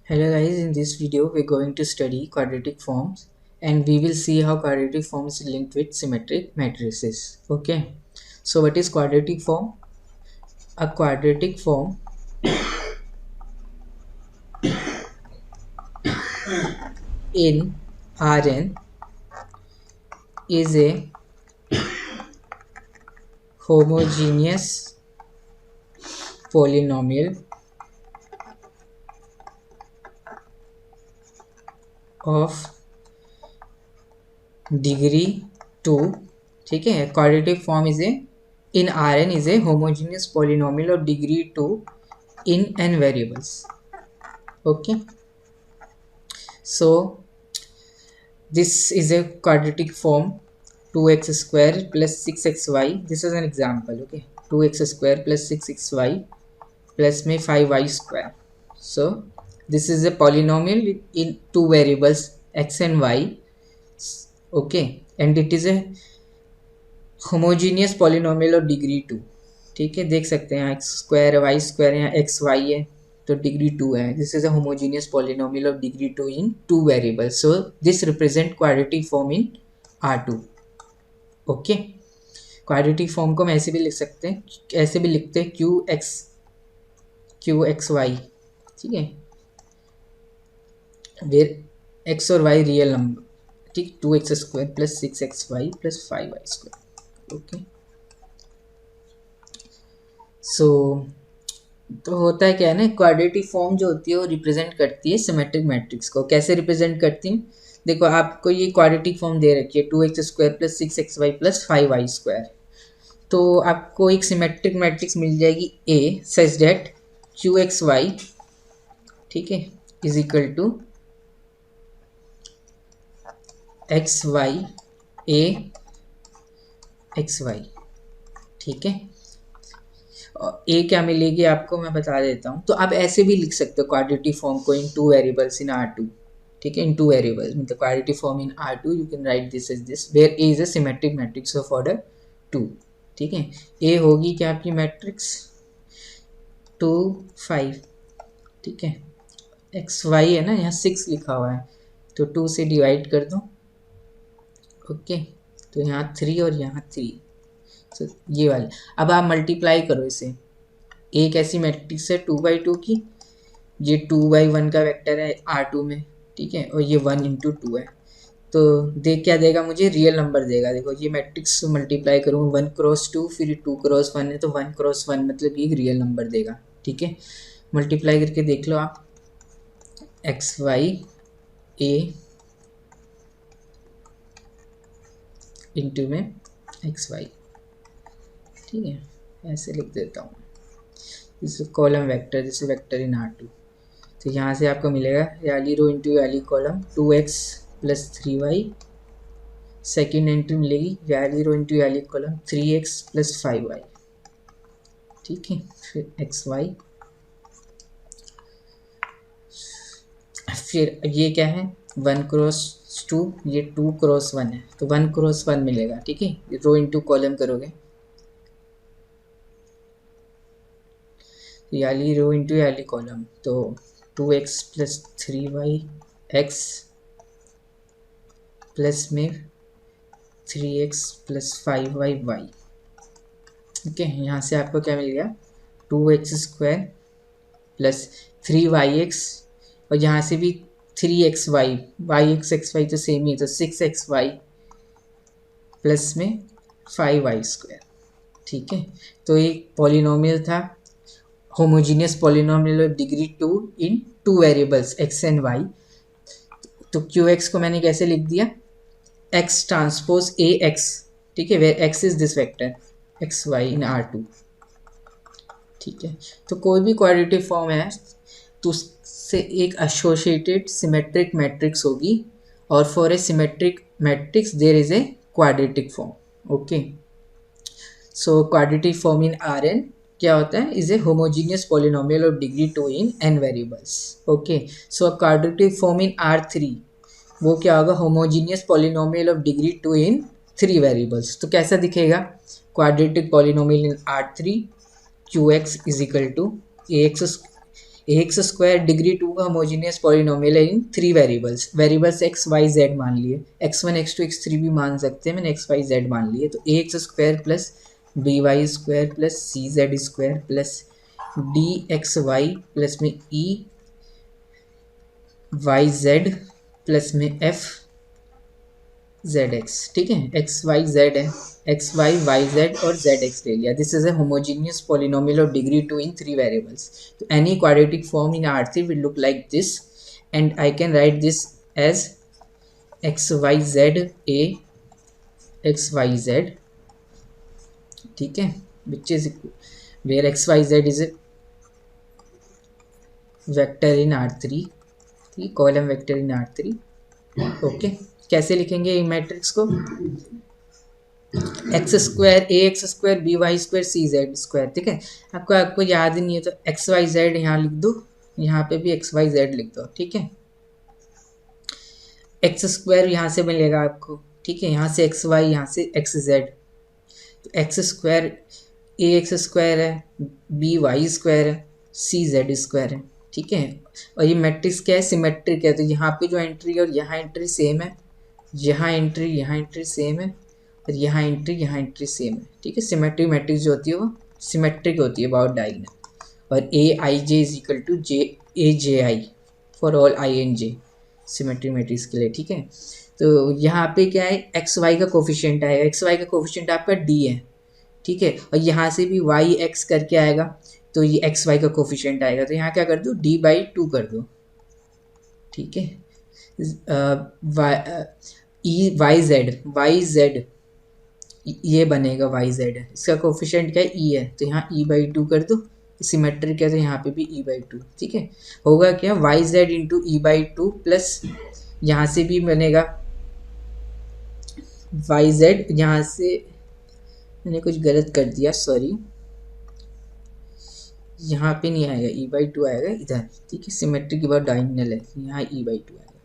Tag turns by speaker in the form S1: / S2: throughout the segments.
S1: Hello guys, in this video we're going to study quadratic forms and we will see how quadratic forms is linked with symmetric matrices. Okay, so what is quadratic form? A quadratic form in Rn is a homogeneous polynomial of degree 2. ठीक है, quadratic form is a in Rn is a homogeneous polynomial of degree 2 in n variables. Okay, so this is a quadratic form 2x square plus 6xy. This is an example. Okay, 2x square plus 6xy plus में 5y square. So this is a polynomial in two variables x and y. Okay, and it is a homogeneous polynomial of degree 2. ठीक है, देख सकते हैं x square y square यहाँ x Y है तो degree 2 है. This is a homogeneous polynomial of degree 2 in two variables. So this represent quadratic form in R2. Okay, quadratic form को हम ऐसे भी लिख सकते हैं, ऐसे भी लिखते हैं क्यू एक्स वाई. ठीक है, वेर एक्स और वाई रियल नंबर. ठीक, 2x square plus 6xy plus 5y square. Okay, so तो होता है क्या है ना, क्वाड्रेटिक फॉर्म जो होती है वो रिप्रेजेंट करती है सिमेट्रिक मैट्रिक्स को. कैसे रिप्रेजेंट करती है? देखो, आपको ये क्वाड्रेटिक फॉर्म दे रखी है 2x square plus 6xy plus 5y square. तो आपको एक सिमेट्रिक मैट्रिक्स मिल जाएगी A सच दैट QXY, ठीक है, is equal to XY A XY. ठीक है, ए क्या मिलेगी आपको मैं बता देता हूँ. तो आप ऐसे भी लिख सकते हो क्वाड्रेटिक फॉर्म को इन टू वेरिएबल्स इन R2. ठीक है, इन टू वेरिएबल्स मतलब quadratic form in R2 you can write this as this where A is a symmetric matrix of order 2. ठीक है, ए होगी क्या आपकी मैट्रिक्स 2 5. ठीक है, एक्स वाई है ना, यहाँ 6 लिखा हुआ है तो 2 से डिवाइड कर दो. ओके, तो यहाँ 3 और यहाँ 3. तो ये वाले अब आप मल्टीप्लाई करो इसे. एक ऐसी मैट्रिक्स है 2/2 की, ये 2/1 का वेक्टर है R2 में. ठीक है, और ये 1 × 2 है तो देख क्या देगा मुझे, रियल नंबर देगा. देखो ये मैट्रिक्स मल्टीप्लाई करूँगा 1 × 2 फिर 2 × 1 है तो 1 × 1 मतलब ये रियल नंबर देगा. ठीक है, मल्टीप्लाई करके देख लो आप. XY A इंटू में XY. ठीक है, ऐसे लिख देता हूँ. This column vector, this vector in R2. तो यहाँ से आपको मिलेगा वाली रो इंटू वाली column 2x plus 3y. Second entry मिलेगी वाली रो इंटू वाली कॉलम 3x प्लस 5y. ठीक है, फिर XY. फिर ये क्या है 1 × 2, ये 2 × 1 है तो 1 × 1 मिलेगा. ठीक है, रो इंटू कॉलम करोगे याली रो इंटू याली कॉलम तो 2x plus 3y x plus में 3x प्लस 5y y. ठीक है, यहाँ से आपको क्या मिल गया 2x स्क्वायर प्लस 3yx और यहाँ से भी 3xy yx xy तो सेम ही है तो 6xy प्लस में 5y स्क्वायर. ठीक है, तो एक पॉलिनोमियल था homogeneous polynomial of degree 2 in two variables x and y. तो QX को मैंने कैसे लिख दिया x ट्रांसपोज AX. ठीक है, where x is this vector XY in R2. ठीक है, तो कोई भी क्वाड्रेटिक फॉर्म है तो उससे एक एसोसिएटेड सिमेट्रिक मैट्रिक्स होगी और for a symmetric matrix there is a quadratic form. Okay, so quadratic form in Rn क्या होता है, is a homogeneous polynomial of degree 2 in n variables. Okay, so quadratic form in R3 वो क्या होगा, homogeneous polynomial of degree 2 in 3 variables. तो कैसा दिखेगा quadratic polynomial in R3 QX is equal to AX x square degree 2 का homogeneous polynomial है इन 3 variables x y Z मान लिए, x1 x2 x3 भी मान सकते हैं, मैंने एक्स वाई जेड मान लिए। तो A x square plus B y square plus C z square plus D x y plus में ई वाई जेड प्लस में एफ जेड एक्स। ठीक है, एक्स वाई जेड है, एक्स वाई वाई जेड और z x ले लिया। This is a homogeneous polynomial of degree 2 in 3 variables. तो any quadratic form in R3 will look like this and I can write this as x y z a x y z, ठीक है, which is where x y z is a vector in R3, ठीक, column vector इन R3। Okay, कैसे लिखेंगे ये matrix को? X square A x square B y square C z square. ठीक है, आपको याद ही नहीं है तो एक्स वाई जेड यहाँ लिख दो, यहाँ पे भी एक्स वाई जेड लिख दो। ठीक है, एक्स स्क्वायर यहाँ से मिलेगा आपको, ठीक है, यहाँ से एक्स वाई, यहाँ से एक्स जेड। तो x square A x square है, बी वाई स्क्वायर है, सी जेड स्क्वायर है। ठीक है, और ये मैट्रिक्स क्या है? सिमेट्रिक है। तो यहाँ पे जो एंट्री और यहाँ एंट्री सेम है, यहाँ एंट्री सेम है, और यहाँ एंट्री सेम है। ठीक है, सिमेट्रिक मैट्रिक्स जो होती है वो सिमेट्रिक होती है अबाउट डायगोनल। और A i j is equal to j A j i for all i and j, symmetric matrix के लिए। ठीक है, तो यहाँ पे क्या है? एक्स वाई का कोफिशिएंट आएगा, एक्स वाई का कोफिशिएंट आपका डी है। ठीक है, और यहाँ से भी वाई एक्स करके आएगा, तो ये एक्स वाई का कोफिशिएंट आएगा। तो यहाँ क्या कर दो? डी बाई 2 कर दो। ठीक है, वाई जेड ये बनेगा वाई जेड, इसका कोफिशिएंट क्या है? ई है, तो यहाँ ई बाई 2 कर दो। सिमेट्रिक है तो यहाँ पे भी ई बाई 2। ठीक है, होगा क्या? Y z into e by 2 plus यहाँ से भी बनेगा वाई जेड, यहाँ से मैंने कुछ गलत कर दिया, सॉरी, यहाँ पे नहीं आएगा, ई बाई 2 आएगा इधर। ठीक है, सिमेट्रिक की बात डायगोनल है, यहाँ ई बाई 2 आएगा।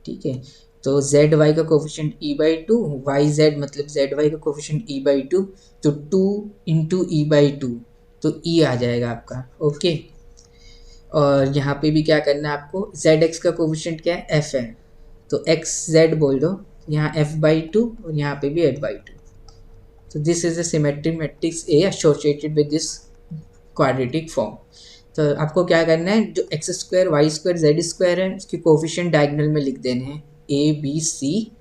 S1: ठीक है, तो जेड वाई का coefficient e by 2, y z मतलब जेड वाई का कोफिशिएंट ई बाई 2, तो 2 इंटू ई बाई 2, तो ई आ जाएगा आपका। ओके, और यहाँ पे भी क्या करना है आपको? जेड एक्स का कोफिशिएंट क्या है? एफ है, तो एक्स जेड बोल दो, यहाँ एफ बाई 2 और यहाँ पे भी एफ बाई 2। तो this is a symmetric matrix A associated with this quadratic form. तो आपको क्या करना है? जो x square y square z square है उसके कोफिशिएंट डायगोनल में लिख देने हैं ए बी सी,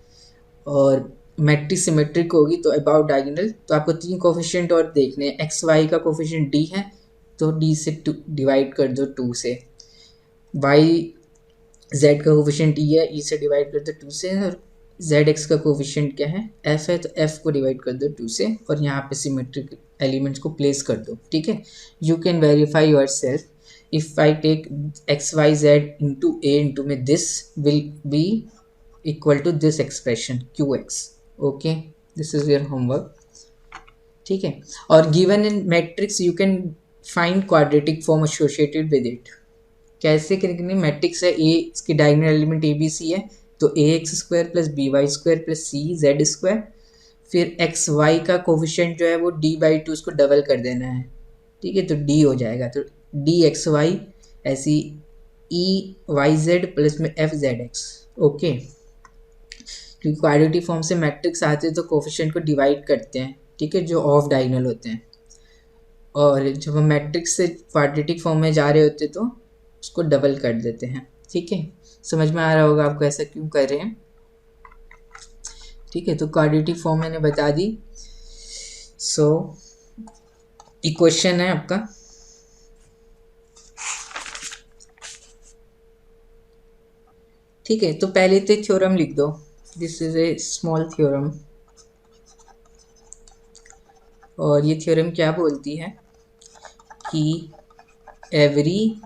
S1: और मैट्रिक्स सिमेट्रिक होगी तो अबाउट डायगोनल। तो आपको 3 कोफिशिएंट और देखने हैं। एक्स वाई का कोफिशिएंट डी है, तो डी से डिवाइड कर दो 2 से। वाई जेड का कोफिशिएंट ई है, ई से डिवाइड कर दो 2 से। और जेड एक्स का कोफिशिएंट क्या है? एफ है, तो एफ को डिवाइड कर दो 2 से, और यहाँ पे सिमेट्रिक एलिमेंट्स को प्लेस कर दो। ठीक है, you can verify yourself. If I take x y z into A into में, this will be equal to this expression Q x. Okay, this is your homework. ठीक है, और given in matrix you can find quadratic form associated with it. कैसे करेंगे? Matrix है A, इसकी diagonal element A B C है, तो A x square plus B y square plus C z square, फिर एक्स वाई का coefficient जो है वो डी बाई 2, उसको डबल कर देना है। ठीक है, तो डी हो जाएगा, तो डी एक्स वाई ऐसी ई वाई जेड प्लस में एफ जेड एक्स। ओके, क्योंकि क्वाड्रेटिक फॉर्म से मैट्रिक्स आते हैं तो कोफिशिएंट को डिवाइड करते हैं। ठीक है, जो ऑफ डायगोनल होते हैं, और जब हम मैट्रिक्स से क्वाड्रेटिक फॉर्म में जा रहे होते तो उसको डबल कर देते हैं। ठीक है, समझ में आ रहा होगा आपको ऐसा क्यों कर रहे हैं। ठीक है, तो क्वाड्रेटिक फॉर्म मैंने बता दी। सो इक्वेशन है आपका, ठीक है, तो पहले तो थ्योरम लिख दो। This is A small theorem, और ये थ्योरम क्या बोलती है कि every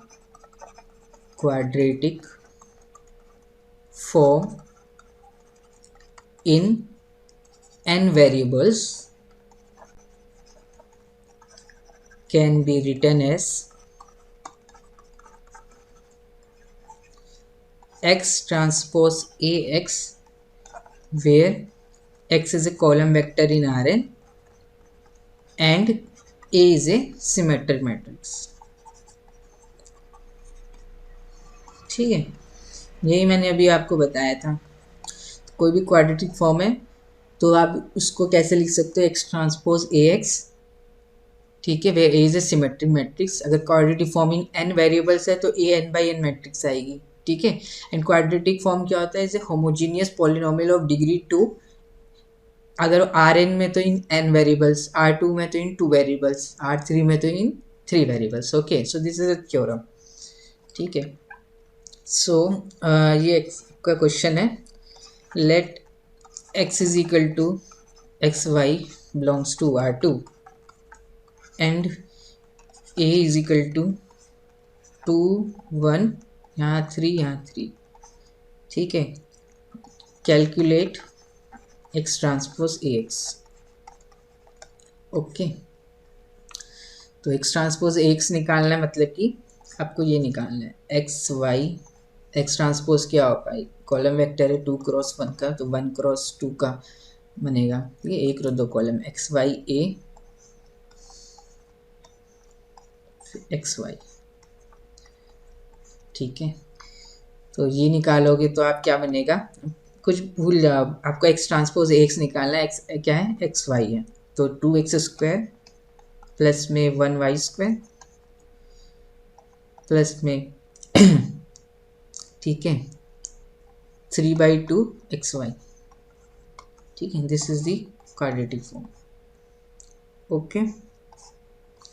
S1: quadratic form in n variables can be written as x transpose ax, where x is a column vector in Rn and A is a symmetric matrix. ठीक है, यही मैंने अभी आपको बताया था। कोई भी क्वाड्रेटिक फॉर्म है तो आप उसको कैसे लिख सकते हो, एक्स ट्रांसपोज ए एक्स, ठीक है, where A is a symmetric matrix. अगर quadratic form in n variables है तो A n by n matrix आएगी, ठीक है। एंड क्वाड्रेटिक फॉर्म क्या होता है, is a homogeneous polynomial of degree 2, अगर आर एन में तो in n variables, R two में तो in two variables, R three में तो in three variables. Okay, so this is a theorem, ठीक है। सो ये का क्वेश्चन है, late x is equal to xy belongs to R2 and a is equal to 2 1, यहाँ 3 यहाँ 3, ठीक है। Calculate x transpose A x. Okay, तो x ट्रांसपोज ए एक्स निकालना है, मतलब कि आपको ये निकालना है एक्स वाई। एक्स ट्रांसपोज क्या होगा, कॉलम वेक्टर है 2 क्रॉस 1 का, तो 1 क्रॉस 2 का बनेगा, ठीक है। एक रो दो कॉलम एक्स वाई ए एक्स वाई, ठीक है। तो ये निकालोगे तो आप क्या बनेगा, कुछ भूल जाओ, आपको एक्स ट्रांसपोज एक्स निकालना है। एक्स क्या है, एक्स वाई है, तो 2x स्क्वायर प्लस में 1y स्क्वायर प्लस में ठीक है 3/2 xy, ठीक है। This is the quadratic form. Okay,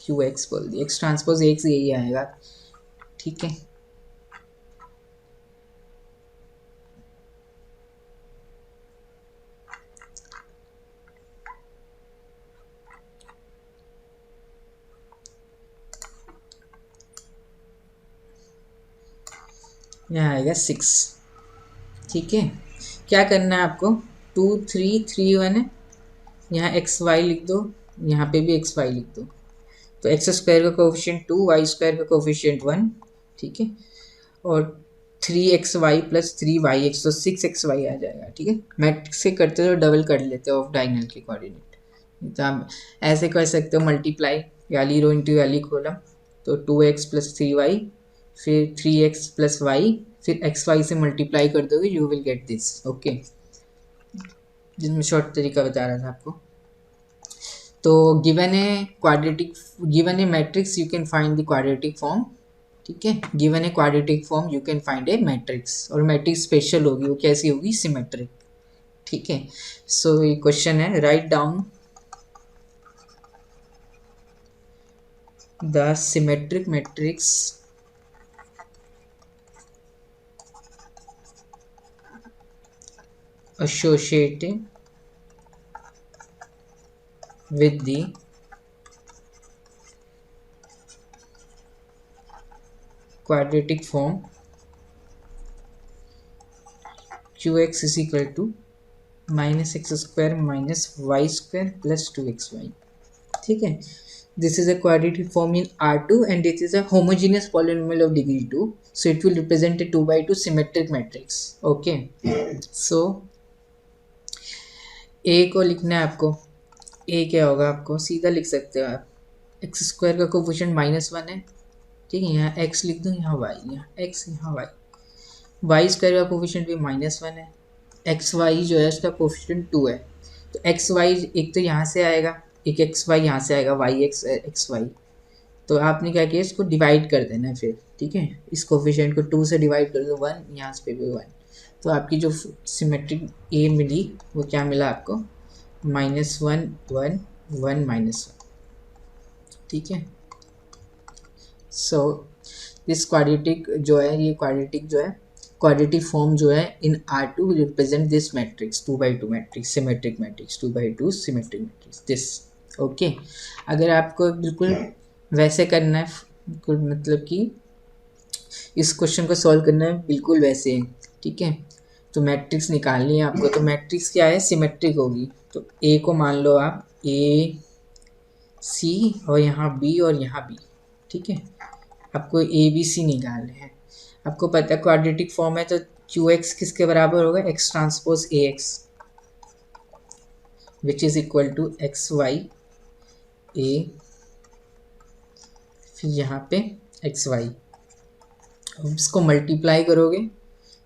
S1: Q x बोल दिया, एक्स ट्रांसपोज एक्स यही आएगा, ठीक है। यहाँ आएगा 6, ठीक है। क्या करना है आपको, 2 3 3 1 है, यहाँ एक्स वाई लिख दो, यहाँ पे भी एक्स वाई लिख दो, तो एक्स स्क्वायर का कोफिशिएंट 2, वाई स्क्वायर का कोफिशिएंट 1, ठीक है। और 3xy प्लस 3yx, तो 6xy आ जाएगा, ठीक है। मैट्रिक्स से करते हो डबल कर लेते हो ऑफ डायगोनल के कोऑर्डिनेट, तो आप ऐसे कर सकते हो मल्टीप्लाई, वाली रो इंटू वाली कॉलम, तो 2x प्लस 3y, फिर 3x प्लस वाई, फिर xy से मल्टीप्लाई कर दोगे, you will get this. Okay, जिसमें शॉर्ट तरीका बता रहा था आपको। तो गिवन है क्वाड्रेटिक, गिवन है matrix, you can find the quadratic form, ठीक है। गिवन है quadratic form, you can find A matrix, और मैट्रिक्स स्पेशल होगी, वो कैसी होगी, सिमेट्रिक, ठीक है। सो ये क्वेश्चन है, write down the symmetric matrix associated with the quadratic form qx is equal to minus x square minus y square plus 2xy, ठीक है। This is a quadratic form in R2 and it is a homogeneous polynomial of degree 2, so it will represent a 2/2 symmetric matrix. Okay, so a को लिखना है आपको, a क्या होगा, आपको सीधा लिख सकते हो आप, एक्स स्क्वायर का कोफिशिएंट -1 है, ठीक है। यहाँ x लिख दो, यहाँ y, यहाँ x यहाँ y, वाई स्क्वायर का कोफिशिएंट भी -1 है, एक्स वाई जो है उसका कोफिशिएंट 2 है, तो एक्स वाई एक तो यहाँ से आएगा, एक एक्स वाई यहाँ से आएगा, वाई एक्स एक्स वाई, तो आपने क्या किया, इसको डिवाइड कर देना है फिर, ठीक है। इस कोफिशिएंट को 2 से डिवाइड कर दो, 1, यहाँ पे भी 1, तो आपकी जो सिमेट्रिक ए मिली वो क्या मिला आपको, -1 1 1 -1, ठीक है। सो दिस क्वाड्रेटिक जो है, ये क्वाड्रेटिक जो है, क्वाड्रेटिक फॉर्म जो है इन R2 will represent this matrix 2/2 matrix, symmetric matrix, 2/2 symmetric matrix, this। Okay, अगर आपको बिल्कुल वैसे करना है, बिल्कुल मतलब कि इस क्वेश्चन को सॉल्व करना है बिल्कुल वैसे, ठीक है, तो मैट्रिक्स निकालनी है आपको, तो मैट्रिक्स क्या है, सिमेट्रिक होगी, तो ए को मान लो आप ए सी, और यहाँ बी और यहाँ बी, ठीक है। आपको ए बी सी निकालने हैं, आपको पता है क्वाड्रेटिक फॉर्म है, तो क्यू एक्स किसके बराबर होगा, x transpose A x, which is equal to x y A, फिर यहाँ पे एक्स वाई, अब इसको मल्टीप्लाई करोगे,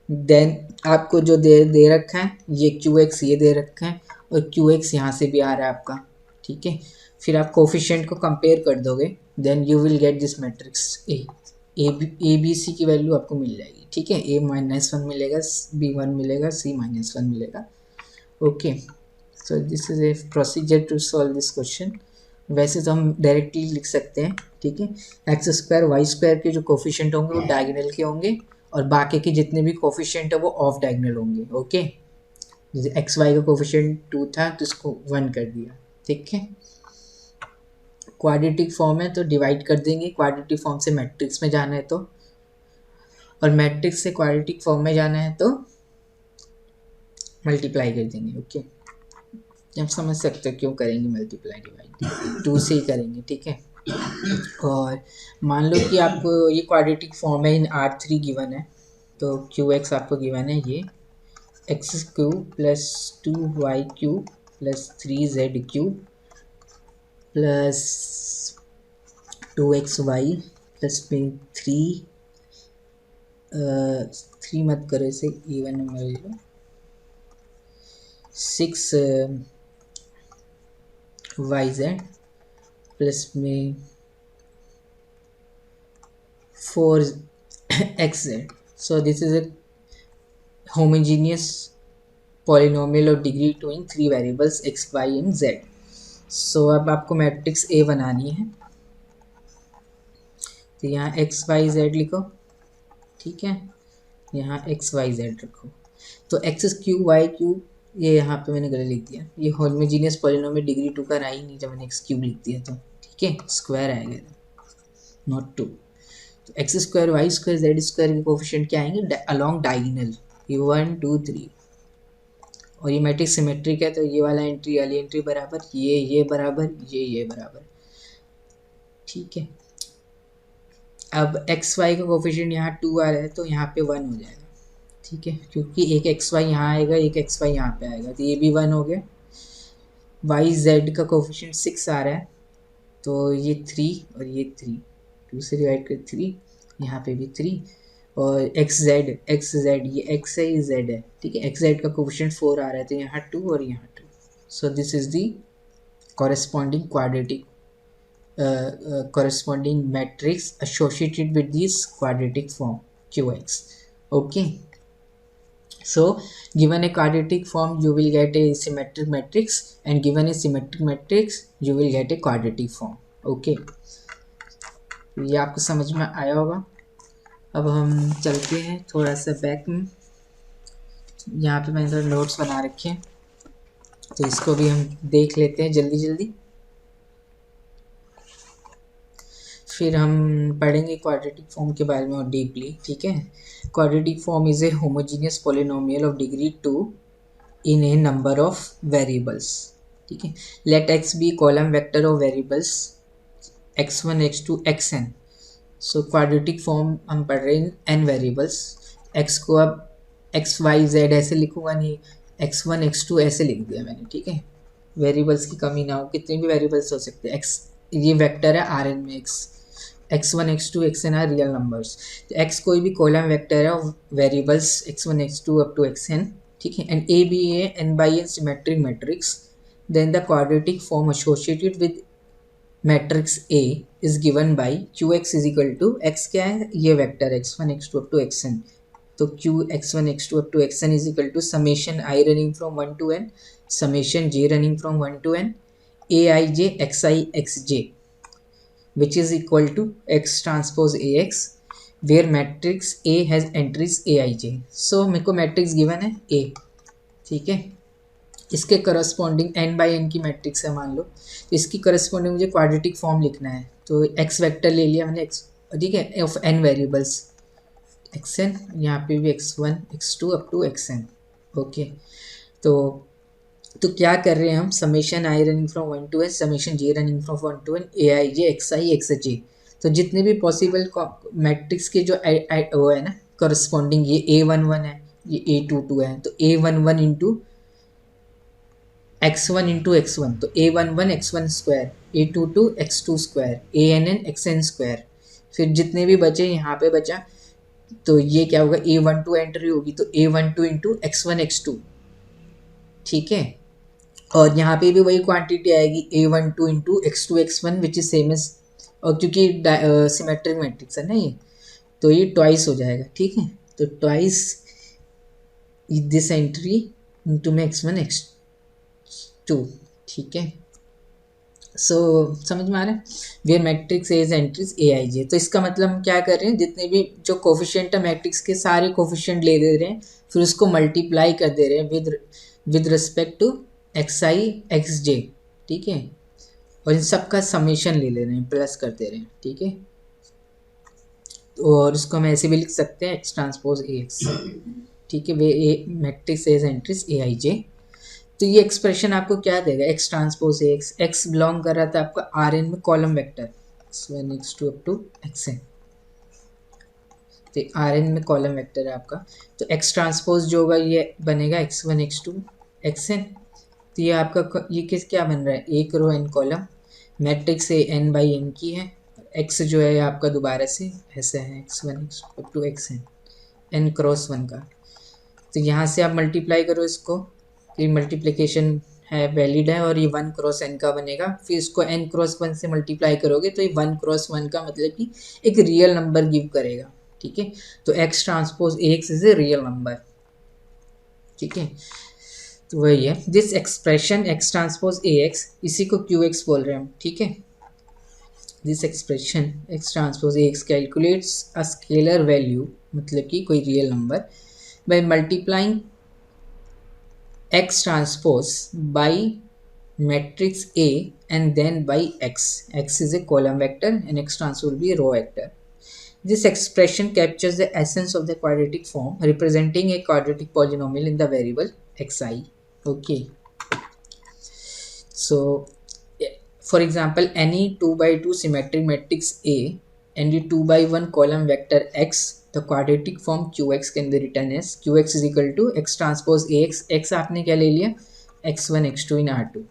S1: देन आपको जो दे रखा है ये क्यू एक्स ये दे रखा है, और क्यू एक्स यहाँ से भी आ रहा है आपका, ठीक है। फिर आप कोफिशिएंट को कंपेयर कर दोगे, then you will get this matrix A B C की वैल्यू आपको मिल जाएगी, ठीक है। A-1 मिलेगा, B1 मिलेगा, C-1 मिलेगा। Okay, so this is a procedure to solve this question. वैसे तो हम डायरेक्टली लिख सकते हैं, ठीक है। एक्स स्क्वायर वाई स्क्वायर के जो कोफिशिएंट होंगे वो डायगोनल के होंगे, और बाकी के जितने भी कोफिशिएंट है वो ऑफ डायगोनल होंगे। ओके, जैसे एक्स वाई का कोफिशिएंट 2 था तो इसको 1 कर दिया, ठीक है। क्वाड्रेटिक फॉर्म है तो डिवाइड कर देंगे, क्वाड्रेटिक फॉर्म से मैट्रिक्स में जाना है तो, और मैट्रिक्स से क्वाड्रेटिक फॉर्म में जाना है तो मल्टीप्लाई कर देंगे। ओके, आप समझ सकते हो क्यों करेंगे मल्टीप्लाई डिवाइड, 2 से ही करेंगे, ठीक है। और मान लो कि आपको ये क्वाड्रेटिक फॉर्म है इन R3 गिवन है, तो क्यू एक्स आपको गिवन है ये x cube plus 2y cube plus 3z cube plus 2xy plus में 3 मत करो इसे, इवन नंबर ले लो, 6yz प्लस में 4xz। So this is a homogeneous polynomial of degree 2 in 3 variables x, y and z. So अब आपको matrix A बनानी है, तो यहाँ एक्स वाई जेड लिखो, ठीक है। यहाँ एक्स वाई जेड रखो, तो एक्स क्यूब वाई क्यूब, ये यहाँ पे मैंने गलत लिख दिया, ये होमोजेनियस पॉलिनोमियल डिग्री 2 का रहा ही नहीं जब मैंने एक्स क्यूब लिख दिया, तो ठीक है स्क्वायर आएगा नॉट 2। तो x square y square z square के कोफिशिएंट क्या आएंगे अलोंग डायगोनल, ये 1 2 3, और ये मैट्रिक्स सिमेट्रिक है तो ये वाला एंट्री वाली एंट्री बराबर, ये बराबर, ये बराबर, ठीक है। अब एक्स वाई का कोफिशिएंट यहाँ 2 आ रहा है तो यहाँ पे 1 हो जाएगा, ठीक है, क्योंकि एक एक्स वाई यहाँ आएगा, एक एक्स वाई यहाँ पे आएगा, तो ये भी 1 हो गया। वाई जेड का कोफिशिएंट 6 आ रहा है, तो ये 3 और ये 3, 2 से डिवाइड कर 3, यहाँ पे भी 3, और एक्स जेड ये एक्स है ये जेड है, ठीक है। एक्स जेड का कोफिशिएंट 4 आ रहा है तो यहाँ 2 और यहाँ 2, सो this is the corresponding quadratic corresponding matrix associated with this quadratic form qx. Okay, so given a quadratic form you will get a symmetric matrix, and given a symmetric matrix you will get a quadratic form. Okay, ये आपको समझ में आया होगा। अब हम चलते हैं थोड़ा सा बैक में, यहाँ पे मैंने थोड़ा नोट्स बना रखे हैं तो इसको भी हम देख लेते हैं जल्दी जल्दी, फिर हम पढ़ेंगे क्वाड्रेटिक फॉर्म के बारे में और डीपली, ठीक है। Quadratic form is a homogeneous polynomial of degree 2 in a number of variables, ठीक है। Let x be column vector of variables x1 x2 xn। So quadratic form हम पढ़ रहे हैं n वेरिएबल्स, x को अब x y z ऐसे लिखूंगा नहीं, x1 x2 ऐसे लिख दिया मैंने, ठीक है। वेरिएबल्स की कमी ना हो, कितने भी वेरिएबल्स हो सकते हैं, x ये वेक्टर है Rn में, x1 x2 xn are real numbers, तो x कोई भी कॉलम वेक्टर है of variables x1 x2 up to xn, ठीक है। And a be a n by n symmetric matrix, then the quadratic form associated with matrix A is given by qx is equal to x क्या है ये vector x1 x2 up to xn, तो q x1 x2 up to xn is equal to summation I running from 1 to n summation j running from 1 to n aij xi xj, which is equal to x transpose ax where matrix A has entries aij। so मेरे को matrix given है A, ठीक है। इसके corresponding n by n की matrix है मान लो, तो इसकी करस्पॉन्डिंग मुझे क्वाड्रेटिक फॉर्म लिखना है, तो x वेक्टर ले लिया मैंने x, ठीक है, ऑफ n वेरिएबल्स xn, यहाँ पे भी x1 x2 up to xn। Okay, तो क्या कर रहे हैं हम, summation i running from 1 to n summation j running from 1 to n aij xi xj, तो जितने भी पॉसिबल मैट्रिक्स के जो वो है ना करस्पॉन्डिंग, ये a11 है ये a22 है, तो a11 into x1 into x1, तो a11 x1 square, a22 x2 square, ann xn square, फिर जितने भी बचे यहाँ पे बचा तो ये क्या होगा, A12 एंट्री होगी तो A12 इंटू x1 x2, ठीक है। और यहाँ पे भी वही क्वांटिटी आएगी A12 into x2 x1 which is same as, और क्योंकि सिमेट्रिक मैट्रिक्स है ना ये, तो ये ट्वाइस हो जाएगा, ठीक है। तो ट्वाइस दिस एंट्री इंटू में x1 x2, ठीक है। सो समझ में आ रहा है, where matrix as entries a i j. तो इसका मतलब हम क्या कर रहे हैं, जितने भी जो कोफिशिएंट है मैट्रिक्स के सारे कोफिशिएंट ले ले रहे हैं, फिर उसको मल्टीप्लाई कर दे रहे हैं with respect to x i x j, ठीक है। और इन सब का समेशन ले ले रहे हैं, प्लस कर दे रहे हैं, ठीक है। और उसको हम ऐसे भी लिख सकते हैं एक्स ट्रांसपोज ए एक्स, ठीक है, where A matrix as entries a i j. तो ये एक्सप्रेशन आपको क्या देगा, x transpose x, x belong कर रहा था आपका आर एन में column vector x1 x2 up to xn, तो आर एन में कॉलम वेक्टर है आपका। तो एक्स ट्रांसपोज जो होगा ये बनेगा x1 x2 xn। तो ये आपका ये क्या बन रहा है, एक row n column, matrix A n by n की है, एक्स जो है आपका दोबारा से ऐसा है x1 x2 up to xn, n cross one का। तो यहाँ से आप मल्टीप्लाई करो इसको, ये मल्टीप्लिकेशन है वैलिड है, और ये 1 क्रॉस n का बनेगा, फिर इसको n क्रॉस 1 से मल्टीप्लाई करोगे तो ये 1 क्रॉस 1 का मतलब कि एक रियल नंबर गिव करेगा, ठीक है। तो x transpose x is a real number, ठीक है। तो वही है this expression x transpose A x, इसी को क्यू एक्स बोल रहे हैं हम, ठीक है। This expression x transpose A x calculates a scalar value, मतलब कि कोई real number, by multiplying x transpose by matrix A and then by x. X is a column vector and x transpose will be a row vector. This expression captures the essence of the quadratic form, representing a quadratic polynomial in the variable xi. Okay. So, for example, any 2 by 2 symmetric matrix A and the 2 by 1 column vector x, the quadratic form qx can be written as qx is equal to x transpose ax, x आपने क्या ले लिया, x1 x2 in R2,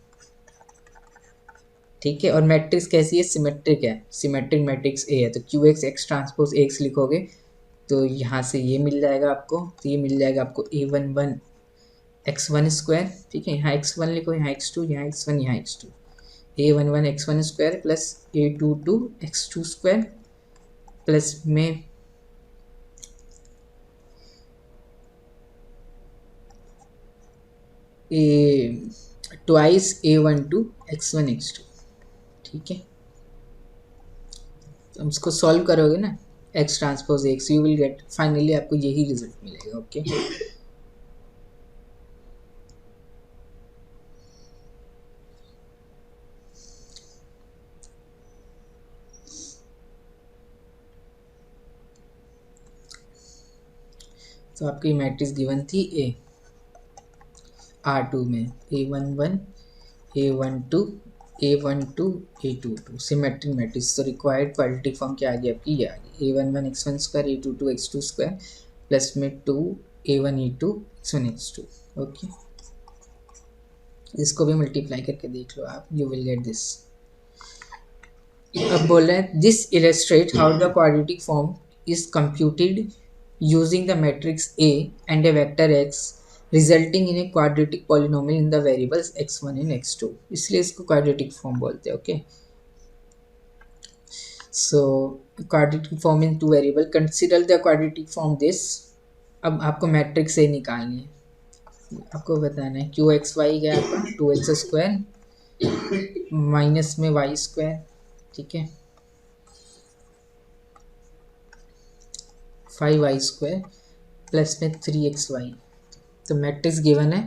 S1: ठीक है। और matrix कैसी है, symmetric है, सिमेट्रिक मैट्रिक्स A है, तो qx x ट्रांसपोज ax लिखोगे तो यहाँ से ये मिल जाएगा आपको, तो ये मिल जाएगा आपको a11 x1 स्क्वायर, ठीक है। यहाँ x1 लिखो, यहाँ x2, यहाँ x1, यहाँ x2, a11 x1 square plus a22 x2 square plus में ट्वाइस a12 x1 x2, ठीक है। तो इसको सॉल्व करोगे ना, x transpose x, you will gate finally आपको यही रिजल्ट मिलेगा, ओके। तो आपकी मैट्रिक्स गिवन थी ए R2 में a11 a12 a12 a22 symmetric matrix. तो रिक्वायर्ड क्वाड्रेटिक फॉर्म क्या आ गई आपकी, ये आ गई a11 x1 square a22 x2 square plus में 2 a1 a2 x1 x2, okay. इसको भी मल्टीप्लाई करके देख लो आप, यू विल गेट दिस। अब बोल रहे हैं this illustrate how the quadratic form is computed using the matrix A and a vector x resulting in a quadratic polynomial in the variables x1 and x2, इसलिए इसको quadratic form बोलते हैं, okay. So quadratic form in two variable, consider the quadratic form this। अब आपको matrix A निकालनी है, आपको बताना है क्यू एक्स वाई क्या आपका 2x स्क्वायर माइनस में y स्क्वायर, ठीक है, 5y स्क्वायर प्लस में 3xy। तो मैट्रिक्स गिवन है,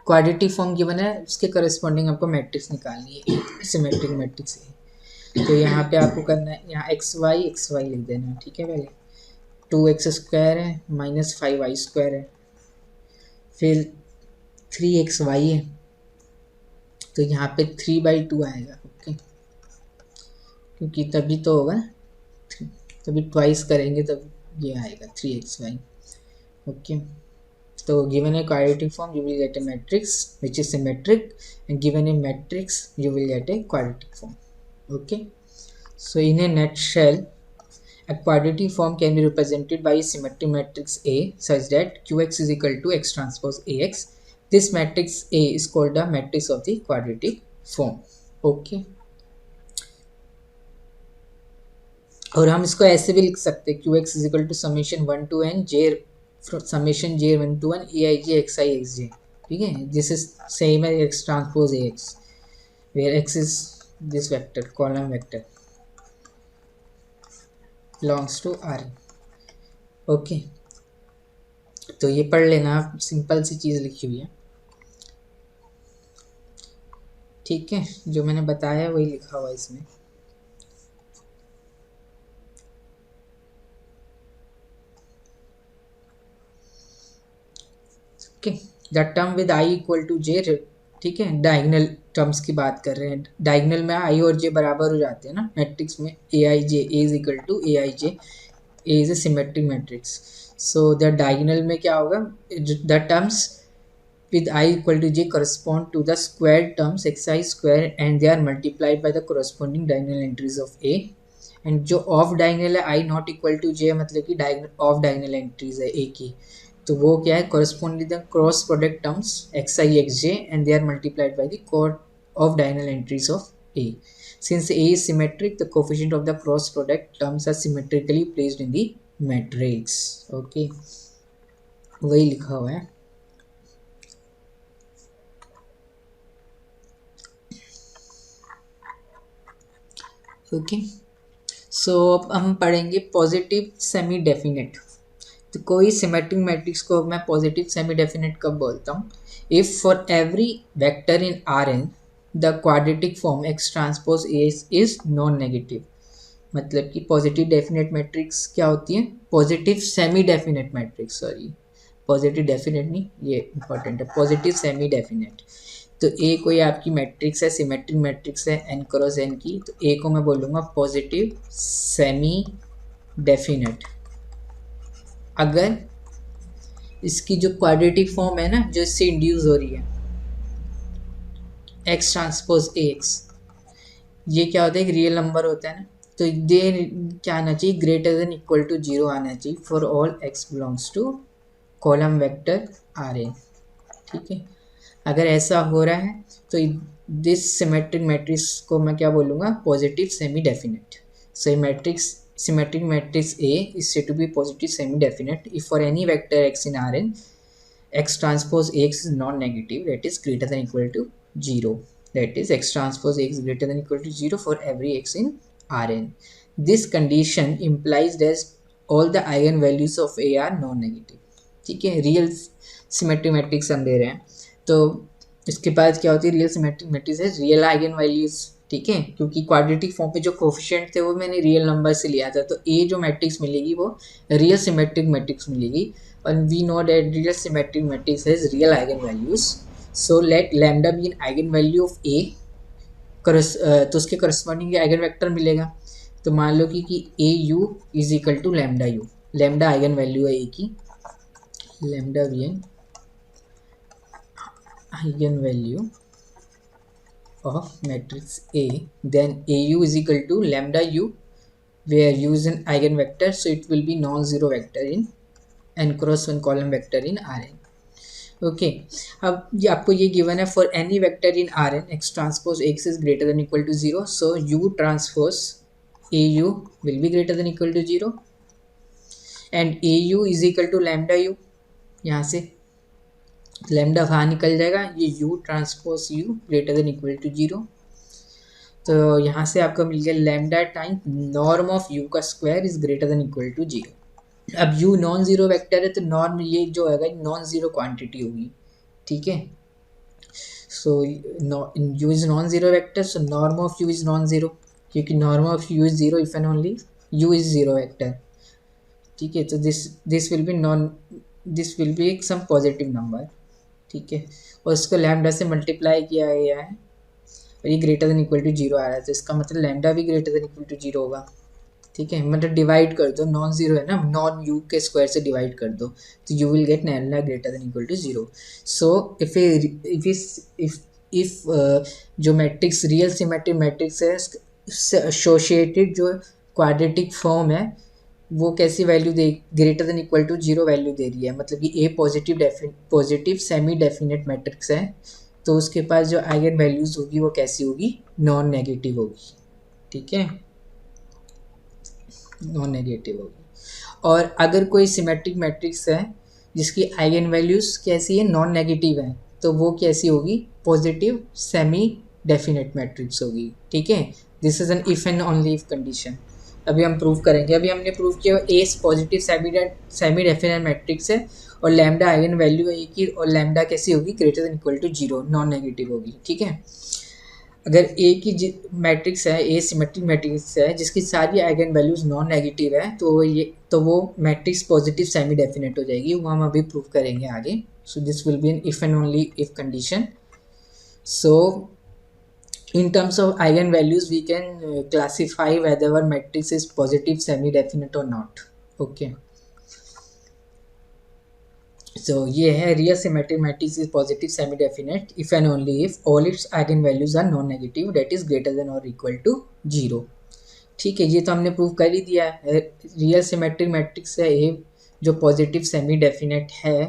S1: क्वाड्रेटिक फॉर्म गिवन है, उसके करस्पॉन्डिंग आपको मैट्रिक्स निकालनी है, सिमेट्रिक मैट्रिक्स है। तो यहाँ पे आपको करना है, यहाँ xy लिख देना है, ठीक है। पहले 2x स्क्वायर है माइनस 5y स्क्वायर है, फिर 3xy है, तो यहाँ पे 3/2 आएगा, ओके, क्योंकि तभी तो होगा, तभी ट्वाइस करेंगे तब ये आएगा 3xy, ओके। तो given A quadratic form you will gate A matrix which is symmetric and given A matrix you will gate A quadratic form, okay. So in A nutshell A quadratic form can be represented by a symmetric matrix A such that Qx is equal to X transpose Ax. This matrix A is called the matrix of the quadratic form. Okay. और हम इसको ऐसे भी लिख सकते हैं Qx is equal to summation 1 to n j summation j 1 to 1 aij xi xj. ठीक है, this is same as X transpose Ax where X is this vector, column vector belongs to R. Okay, तो ये पढ़ लेना आप, simple सी चीज़ लिखी हुई है, ठीक है, जो मैंने बताया वही लिखा हुआ है इसमें। Okay, the term with i equal to j, ठीक है, डायगनल टर्म्स की बात कर रहे हैं। डायगनल में आई और जे बराबर हो जाते हैं ना मैट्रिक्स में, A i j A is equal to A i j, A is a symmetric matrix. So the diagonal में क्या होगा, the terms with I equal to j correspond to the squared terms xi square and they are multiplied by the corresponding diagonal entries of A, and जो of diagonal है I not equal to j मतलब कि of diagonal entries है A की, तो वो क्या है, corresponding the cross product terms xi xj and they are multiplied by the of diagonal entries of A. Since A is symmetric, the coefficient of the cross product terms are symmetrically placed in the matrix. Okay, वही लिखा हुआ है। Okay, सो अब हम पढ़ेंगे positive semi definite. तो कोई symmetric matrix को मैं पॉजिटिव सेमी डेफिनेट कब बोलता हूँ, if for every vector in R n the quadratic form x transpose A is non negative. मतलब कि पॉजिटिव डेफिनेट मैट्रिक्स क्या होती है, positive semi definite matrix, sorry positive definite नहीं, ये इंपॉर्टेंट है, पॉजिटिव सेमी डेफिनेट। तो ए कोई आपकी मैट्रिक्स है, सिमेट्रिक मैट्रिक्स है n क्रॉस n की, तो ए को मैं बोलूँगा पॉजिटिव सेमी डेफिनेट अगर इसकी जो क्वाड्रेटिक फॉर्म है ना, जो इससे इंड्यूस हो रही है x ट्रांसपोज ax, ये क्या होता है, एक रियल नंबर होता है ना, तो ये क्या आना चाहिए, ग्रेटर देन इक्वल टू 0 आना चाहिए for all x belongs to column vector R n. ठीक है, अगर ऐसा हो रहा है तो दिस सिमेट्रिक मैट्रिक्स को मैं क्या बोलूँगा, positive semi definite. So matrix symmetric matrix A is said to be positive semi-definite if for any vector x in Rn x transpose Ax is non-negative, that is greater than equal to 0, that is x transpose Ax greater than equal to 0 for every x in Rn. This condition implies that all the eigenvalues of A are non-negative. ठीक है, real symmetric matrix हम दे रहे हैं, तो इसके बाद क्या होती है, रियल सिमेट्रिक मैट्रिक्स है रियल आइगन वैल्यूज। ठीक है, क्योंकि क्वाड्रेटिक फॉर्म पे जो कोफिशिएंट थे वो मैंने रियल नंबर से लिया था, तो ए जो मैट्रिक्स मिलेगी वो रियल सिमेट्रिक मैट्रिक्स मिलेगी, और we know that real symmetric matrix has real eigen values. So let lambda be an eigen value of A, तो उसके करस्पॉन्डिंग आइगन वेक्टर मिलेगा। तो मान लो कि A u is equal to lambda u, lambda eigenvalue है A की, lambda be an eigenvalue of matrix A, then AU is equal to lambda u, where u is an eigenvector, so it will be non-zero vector in n cross 1 column vector in Rn. Okay, अब ये आपको ये given है, for any vector in Rn x transpose x is greater than equal to 0, so u transpose AU will be greater than equal to 0 and AU is equal to lambda u, यहाँ से lambda बाहर निकल जाएगा, ये u transpose u greater than equal to 0, तो यहाँ से आपको मिल गया lambda time norm of u का square is greater than equal to 0। अब u नॉन जीरो वेक्टर है तो नॉर्म ये जो है नॉन जीरो क्वांटिटी होगी। ठीक है, so u is non zero vector, so norm of u is non zero, क्योंकि norm of u is 0 if and only u is 0 vector. ठीक है, तो this will be some positive number. ठीक है, और इसको लैम्डा से मल्टीप्लाई किया गया है और ये ग्रेटर देन इक्वल टू 0 आ रहा है, तो इसका मतलब लैम्डा भी ग्रेटर देन इक्वल टू 0 होगा। ठीक है, मतलब डिवाइड कर दो, नॉन जीरो है ना, नॉन यू के स्क्वायर से डिवाइड कर दो, तो you will get lambda greater than equal to 0। So if जो मैट्रिक्स रियल सिमेट्रिक मैट्रिक्स है उससे एसोसिएटेड जो क्वाड्रेटिक फॉर्म है वो कैसी वैल्यू दे, greater than equal to 0 value दे रही है, मतलब कि A positive semi definite matrix है, तो उसके पास जो आइगन वैल्यूज होगी वो कैसी होगी, नॉन नेगेटिव होगी। ठीक है, नॉन नेगेटिव होगी। और अगर कोई सिमेट्रिक मैट्रिक्स है जिसकी आइगन वैल्यूज कैसी है, नॉन नेगेटिव है, तो वो कैसी होगी, पॉजिटिव सेमी डेफिनेट मैट्रिक्स होगी। ठीक है, this is an if and only if condition. अभी हम प्रूव करेंगे। अभी हमने प्रूव किया ए पॉजिटिव सेमी डेफिनेट मैट्रिक्स है और लैम्डा आइगन वैल्यू है की, और लैम्डा कैसी होगी, greater than equal to 0, non negative होगी। ठीक है, अगर ए की मैट्रिक्स है, ए सिमेट्रिक मैट्रिक्स है जिसकी सारी आइगन वैल्यूज नॉन नेगेटिव है, तो वो मैट्रिक्स पॉजिटिव सेमी डेफिनेट हो जाएगी। वो हम अभी प्रूव करेंगे आगे। So this will be an if and only if condition. So in terms of eigenvalues we can classify whether our matrix is positive semi definite or not. Okay, so ये है real symmetric matrix is positive semi definite if and only if all its eigenvalues are non negative, that is greater than or equal to 0. ठीक है, ये तो हमने prove कर ही दिया है। रियल सिमेट्रिक मैट्रिक्स है ये जो पॉजिटिव सेमी डेफिनेट है,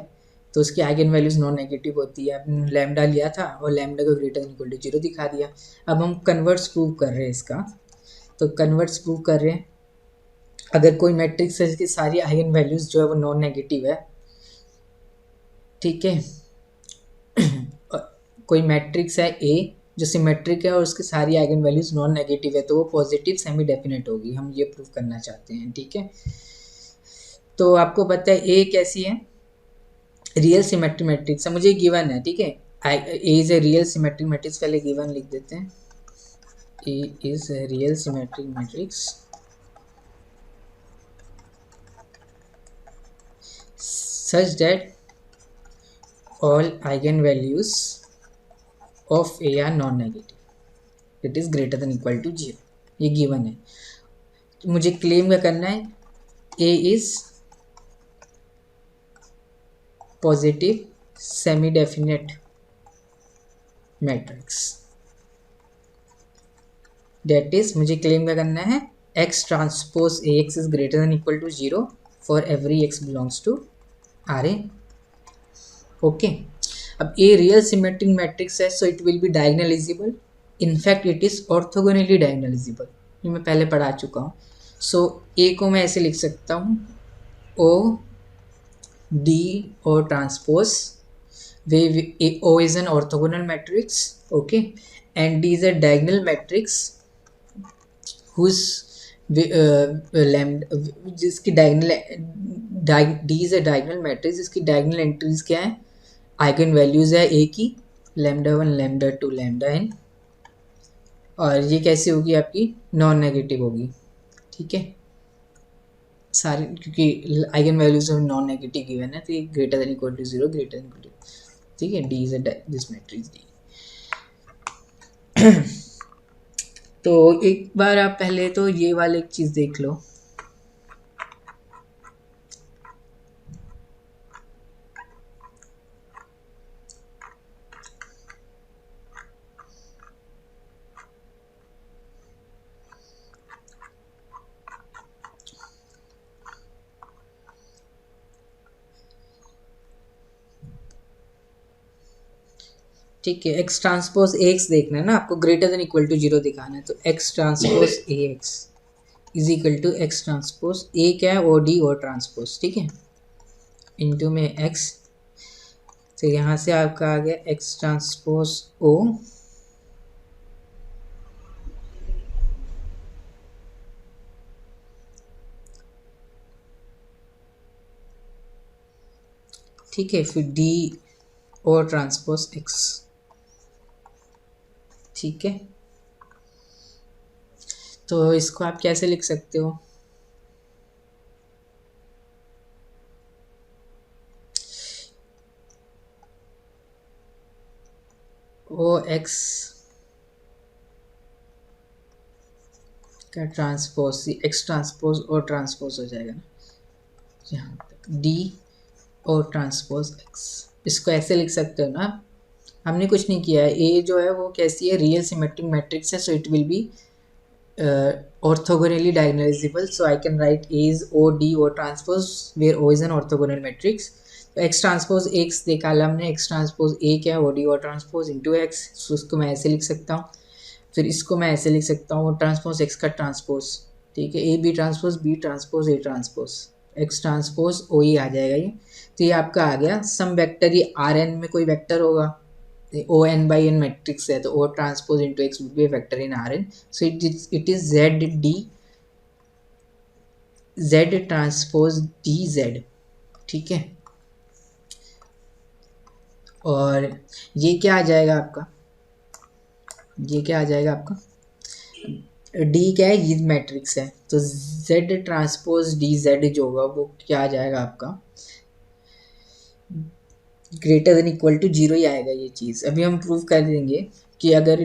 S1: तो उसकी आइगन वैल्यूज नॉन नेगेटिव होती है। हमने लैम्डा लिया था और लैम्डा को ग्रेटर देन इक्वल टू 0 दिखा दिया। अब हम कन्वर्ट्स प्रूव कर रहे हैं इसका, तो कन्वर्ट्स प्रूव कर रहे हैं। अगर कोई मैट्रिक्स है जिसकी सारी आइगन वैल्यूज जो है वो नॉन नेगेटिव है, ठीक है, कोई मैट्रिक्स है ए जो सिमेट्रिक है और उसकी सारी आइगन वैल्यूज नॉन नेगेटिव है, तो वो पॉजिटिव सेमी डेफिनेट होगी। हम ये प्रूव करना चाहते हैं। ठीक है, तो आपको पता है ए कैसी है, रियल सिमेट्रिक मैट्रिक्स है, मुझे गिवन है। ठीक है, A is a real symmetric matrix, पहले गिवन लिख देते हैं। A is a real symmetric matrix such that all eigenvalues of A are non-negative, it is greater than equal to 0। ये गिवन है, तो मुझे क्लेम क्या करना है, A is positive semi definite matrix, that is मुझे क्लेम क्या करना है, x transpose A x is greater than equal to 0 for every x belongs to R A. Okay, अब ए रियल सिमेट्रिक मैट्रिक्स है, so it will be diagonalisable. In fact it is orthogonally diagonalisable, ये मैं पहले पढ़ा चुका हूँ। सो ए को मैं ऐसे लिख सकता हूँ, ओ डी और transpose where O is an orthogonal matrix, okay, and D is a diagonal matrix whose जिसकी diagonal, D is a diagonal matrix जिसकी डायगोनल एंट्रीज क्या है, आइगन वैल्यूज है ए की, लैम्डा 1 लैम्डा 2 लैम्डा n, और ये कैसी होगी आपकी, नॉन नेगेटिव होगी। ठीक है, सारी क्योंकि eigen values non negative given है, तो ये greater than equal to 0, greater than equal to, ठीक है, D is a this matrix D. तो एक बार आप पहले तो ये वाले एक चीज देख लो, ठीक है, एक्स ट्रांसपोज ए एक्स देखना है ना आपको, ग्रेटर देन इक्वल टू 0 दिखाना है, तो x transpose A x is equal to x transpose A क्या है, ओ डी और ट्रांसपोज, ठीक है, इनटू में एक्स, तो यहाँ से आपका आ गया एक्स ट्रांसपोज ओ ठीक है, फिर डी और ट्रांसपोज एक्स, ठीक है। तो इसको आप कैसे लिख सकते हो, ओ एक्स का ट्रांसपोज एक्स ट्रांसपोज और ट्रांसपोज हो जाएगा ना, यहाँ तक डी और ट्रांसपोज एक्स, इसको ऐसे लिख सकते हो ना। हमने कुछ नहीं किया है, ए जो है वो कैसी है, रियल सिमेट्रिक मैट्रिक्स है, so it will B orthogonally diagonalizable, so I can write A is OD O transpose where O is an orthogonal matrix. तो x ट्रांसपोज x निकाला हमने, x ट्रांसपोज A क्या है, OD O transpose into x, तो उसको मैं ऐसे लिख सकता हूँ। फिर इसको मैं ऐसे लिख सकता हूँ, ट्रांसपोज x का ट्रांसपोज, ठीक है, A B transpose B transpose A transpose x transpose O ही आ जाएगा ये। तो ये आपका आ गया सम वेक्टर, ये Rn में कोई वेक्टर होगा, O n by n matrix है, तो O transpose into x would be a vector in Rn, so it is Z transpose DZ, ठीक है। और ये क्या आ जाएगा आपका, ये क्या आ जाएगा आपका, D क्या है, ये मैट्रिक्स है, तो Z ट्रांसपोज DZ जो होगा वो क्या आ जाएगा आपका, greater than equal to zero ही आएगा ये चीज़। अभी हम प्रूव कर देंगे कि अगर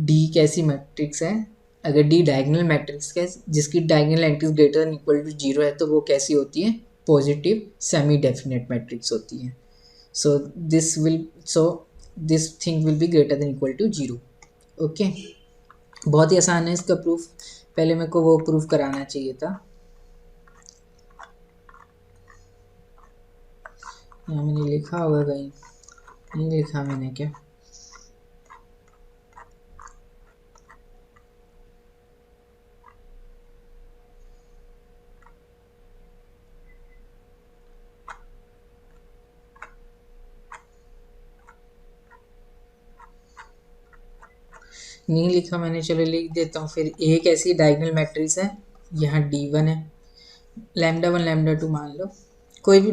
S1: D कैसी मैट्रिक्स है, अगर D डायगोनल मैट्रिक्स है जिसकी diagonal entries greater than equal to zero है, तो वो कैसी होती है, पॉजिटिव सेमी डेफिनेट मैट्रिक्स होती है। So this thing will be greater than equal to zero. Okay, बहुत ही आसान है इसका प्रूफ, पहले मेरे को वो प्रूफ कराना चाहिए था। यहाँ मैंने लिखा होगा कहीं, नहीं लिखा मैंने क्या, नहीं लिखा मैंने, चलो लिख देता हूँ फिर। ए एक ऐसी डायगोनल मैट्रिक्स है, यहाँ D1 है, लैम्डा 1 लैम्डा 2 मान लो, कोई भी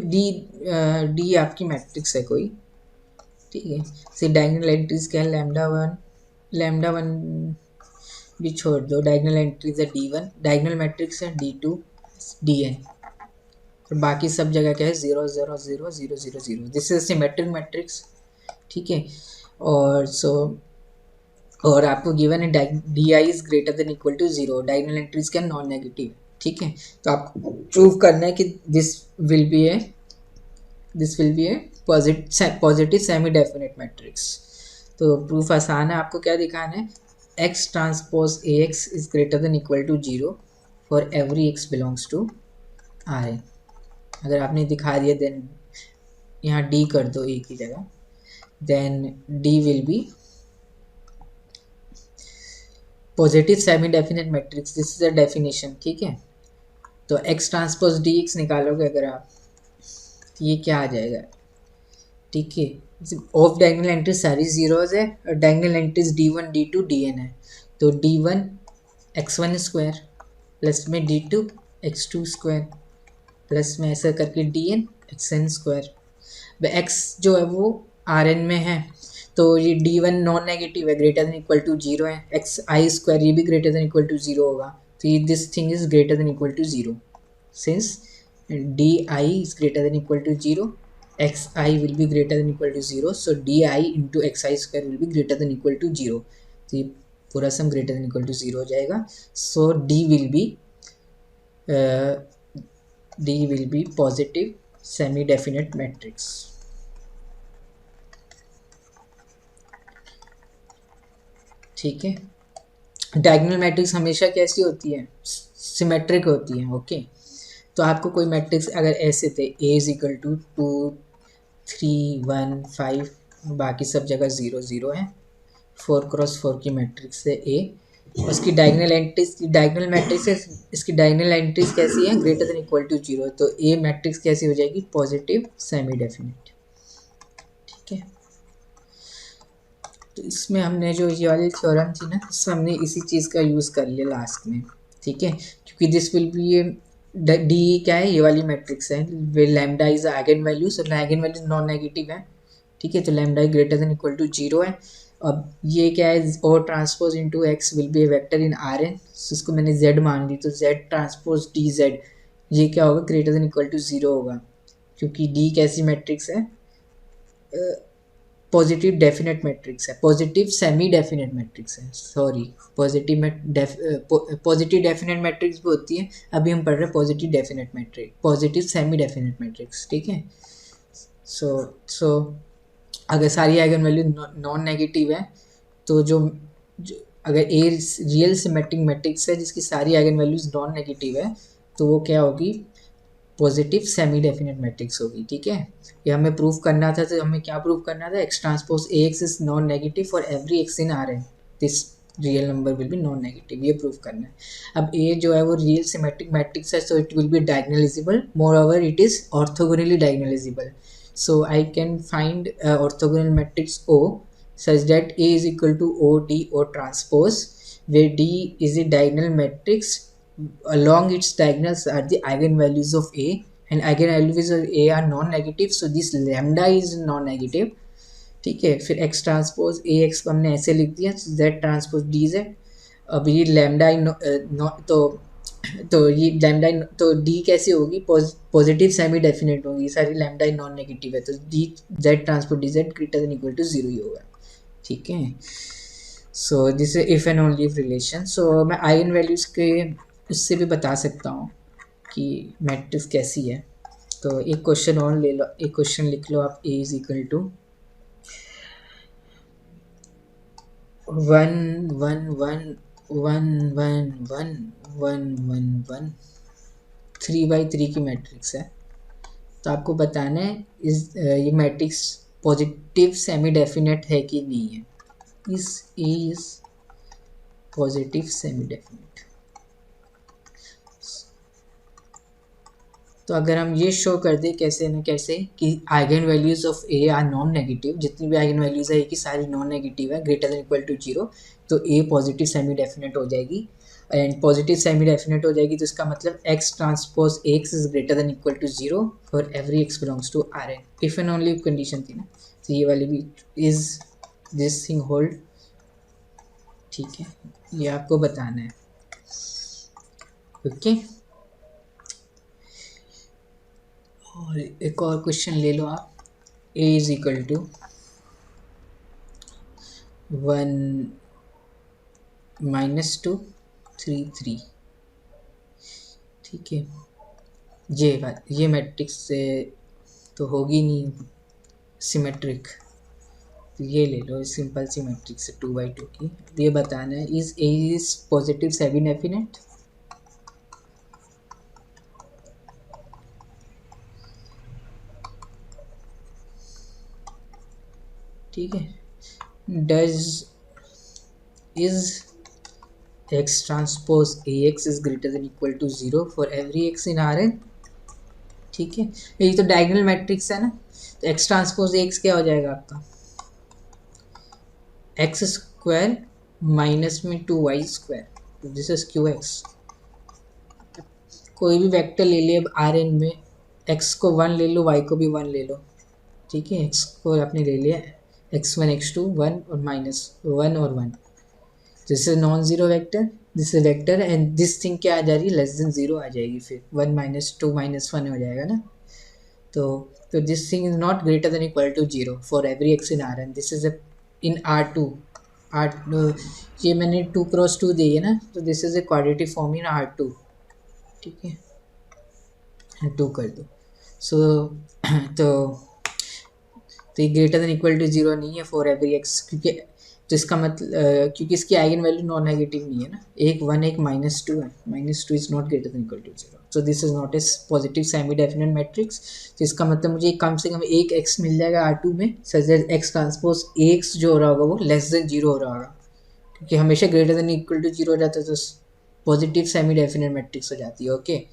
S1: D आपकी मैट्रिक्स है कोई, ठीक है। से डायगोनल एंट्रीज क्या है, लैम्डा 1 भी छोड़ दो, डायगोनल एंट्रीज है D1, डायगोनल मैट्रिक्स है D2 Dn, और बाकी सब जगह क्या है 0 0 0 0 0 0, दिस इज सिमेट्रिक मैट्रिक्स, ठीक है। और और आपको गिवन है D i is greater than equal to zero, diagonal entries क्या नॉन नेगेटिव, ठीक है। तो आपको प्रूव करना है कि this will be a positive semi definite matrix. तो प्रूफ आसान है, आपको क्या दिखाना है, x transpose A x is greater than equal to zero for every x belongs to R n. अगर आपने दिखा दिया देन यहाँ डी कर दो ए की जगह, then D will be positive semi definite matrix, this is a definition, ठीक है। तो एक्स ट्रांसपोज डी एक्स निकालोगे अगर आप, तो ये क्या आ जाएगा, ठीक है। ऑफ डायगोनल एंट्रीज सारी जीरोज है, और diagonal entries D1 D2 Dn है, तो D1 x1 स्क्वायर प्लस में D2 x2 स्क्वायर प्लस में ऐसा करके Dn xn स्क्वायर। x जो है वो Rn में है, तो ये D1 नॉन नेगेटिव है, greater than equal to zero है, एक्स आई स्क्वायर ये भी greater than equal to zero होगा, तो ये this thing is greater than equal to zero, since D i is greater than equal to zero, x i will be greater than equal to zero, so D i into x i square will be greater than equal to zero, तो ये पूरा सम greater than equal to zero हो जाएगा। So D will be positive semi definite matrix, ठीक है। Diagonal matrix हमेशा कैसी होती है, सिमेट्रिक होती है, ओके। तो आपको कोई मैट्रिक्स अगर ऐसे थे ए इज इक्वल टू 2 3 1 5, बाकी सब जगह 0 0 है, 4x4 की मैट्रिक्स है ए, उसकी डायगोनल मैट्रिक्स है, इसकी डायगोनल एंट्रीज कैसी है, greater than equal to zero, तो ए मैट्रिक्स कैसी हो जाएगी, पॉजिटिव सेमी डेफिनेट, ठीक है। तो इसमें हमने जो ये वाली थ्योरम थी ना, इसमें हमने इसी चीज़ का यूज़ कर लिया लास्ट में, ठीक है, क्योंकि दिस विल बी ये डी क्या है, ये वाली मैट्रिक्स है, where lambda is eigen value, so eigen value non negative है, ठीक है, तो lambda greater than equal to zero है। अब ये क्या है, और transpose into x will be a vector in R n, इसको मैंने जेड मान ली, तो जेड ट्रांसपोज डी जेड ये क्या होगा, greater than equal to zero होगा, क्योंकि डी कैसी मैट्रिक्स है, पॉजिटिव डेफिनेट मैट्रिक्स है, पॉजिटिव सेमी डेफिनेट मैट्रिक्स है, सॉरी पॉजिटिव डेफिनेट मैट्रिक्स भी होती है, अभी हम पढ़ रहे हैं positive definite matrix, positive semi definite matrix, ठीक है। सो अगर सारी आइगन वैल्यू नॉन नेगेटिव है, तो जो अगर ए रियल सिमेट्रिक मैट्रिक्स है जिसकी सारी आइगन वैल्यूज नॉन नेगेटिव है तो वो क्या होगी, पॉजिटिव सेमी डेफिनेट मैट्रिक्स होगी। ठीक है, ये हमें प्रूव करना था, तो हमें क्या प्रूव करना था, x transpose A x is non negative for every x in R n, this real number will be non negative, ये प्रूव करना है। अब ए जो है वो रियल सिमेट्रिक मैट्रिक्स है, so it will be diagonalisable, more over it is orthogonally diagonalisable, so I can find orthogonal matrix O such that A is equal to OD or transpose, where D is a diagonal matrix, along its diagonals are the eigenvalues of A and eigenvalues of A are non-negative, so this lambda is non-negative। ठीक है, फिर x transpose A x को हमने ऐसे लिख दिया, z transpose D Z. अब ये लैम्डा तो ये लैम्डा तो डी कैसे होगी, पॉजिटिव सेमी डेफिनेट होगी, सारी लैम्डा नॉन नेगेटिव है, तो D Z transport D Z greater than equal to 0 ही होगा। ठीक है, so this is if and only if relation. सो मैं आइगन वैल्यूज के उससे भी बता सकता हूँ कि मैट्रिक्स कैसी है। तो एक क्वेश्चन और ले लो, एक क्वेश्चन लिख लो आप, ए इज इक्वल टू 1 1 1 1 1 1 1 1 1 3/3 की मैट्रिक्स है। तो आपको बताना है ये मैट्रिक्स पॉजिटिव सेमी डेफिनेट है कि नहीं है। Is positive semi definite. तो अगर हम ये शो कर दें कैसे न कैसे कि eigen values of A are non negative, जितनी भी आइगन वैल्यूज है ए की सारी नॉन नेगेटिव है, ग्रेटर देन इक्वल टू 0, तो ए पॉजिटिव सेमी डेफिनेट हो जाएगी। एंड पॉजिटिव सेमी डेफिनेट हो जाएगी तो इसका मतलब x transpose x is greater than equal to 0 for every x belongs to R n. If and only condition थी ना, तो ये वाली भी इज दिस थिंग होल्ड। ठीक है, ये आपको बताना है। ओके, और एक और क्वेश्चन ले लो आप, a इज इक्वल टू 1 -2 3 3। ठीक है, ये मैट्रिक्स से तो होगी नहीं सिमेट्रिक, तो ये ले लो सिंपल सी मैट्रिक्स है 2/2 की। ये बताना है is A is positive semi definite. ठीक है, does is x transpose A x is greater than equal to 0 for every x in R n. ठीक है, ये तो डायगोनल मैट्रिक्स है ना, तो एक्स ट्रांसपोज एक्स क्या हो जाएगा आपका, एक्स स्क्वायर माइनस में 2y², this is Q x. कोई भी वेक्टर ले ले अब आर एन में, एक्स को 1 ले लो, वाई को भी 1 ले लो। ठीक है, एक्स को आपने ले लिया x1 x2 1 और -1 और 1, this is non zero vector, this is vector and this thing क्या आ जा रही है, लेस देन 0 आ जाएगी, फिर 1 -2 -1 हो जाएगा ना। तो this thing is not greater than equal to 0 for every x in R n. This is in R2 ये मैंने 2×2 दी है ना, तो this is a quadratic form in R2। ठीक है, 2 कर दो। सो तो ये ग्रेटर देन इक्वल टू 0 नहीं है फॉर एवरी एक्स, क्योंकि तो इसका मतलब क्योंकि इसकी आइगन वैल्यू नॉन नेगेटिव नहीं है ना, एक 1 एक -2 है, -2 is not greater than equal to 0, so this is not a positive semi definite matrix. तो इसका मतलब मुझे कम से कम एक एक्स मिल जाएगा R2 में, such that x transpose x जो हो रहा होगा वो लेस देन 0 हो रहा होगा, क्योंकि हमेशा ग्रेटर देन इक्वल टू 0 हो जाता है तो पॉजिटिव सेमी डेफिनेट मैट्रिक्स हो जाती है। ओके,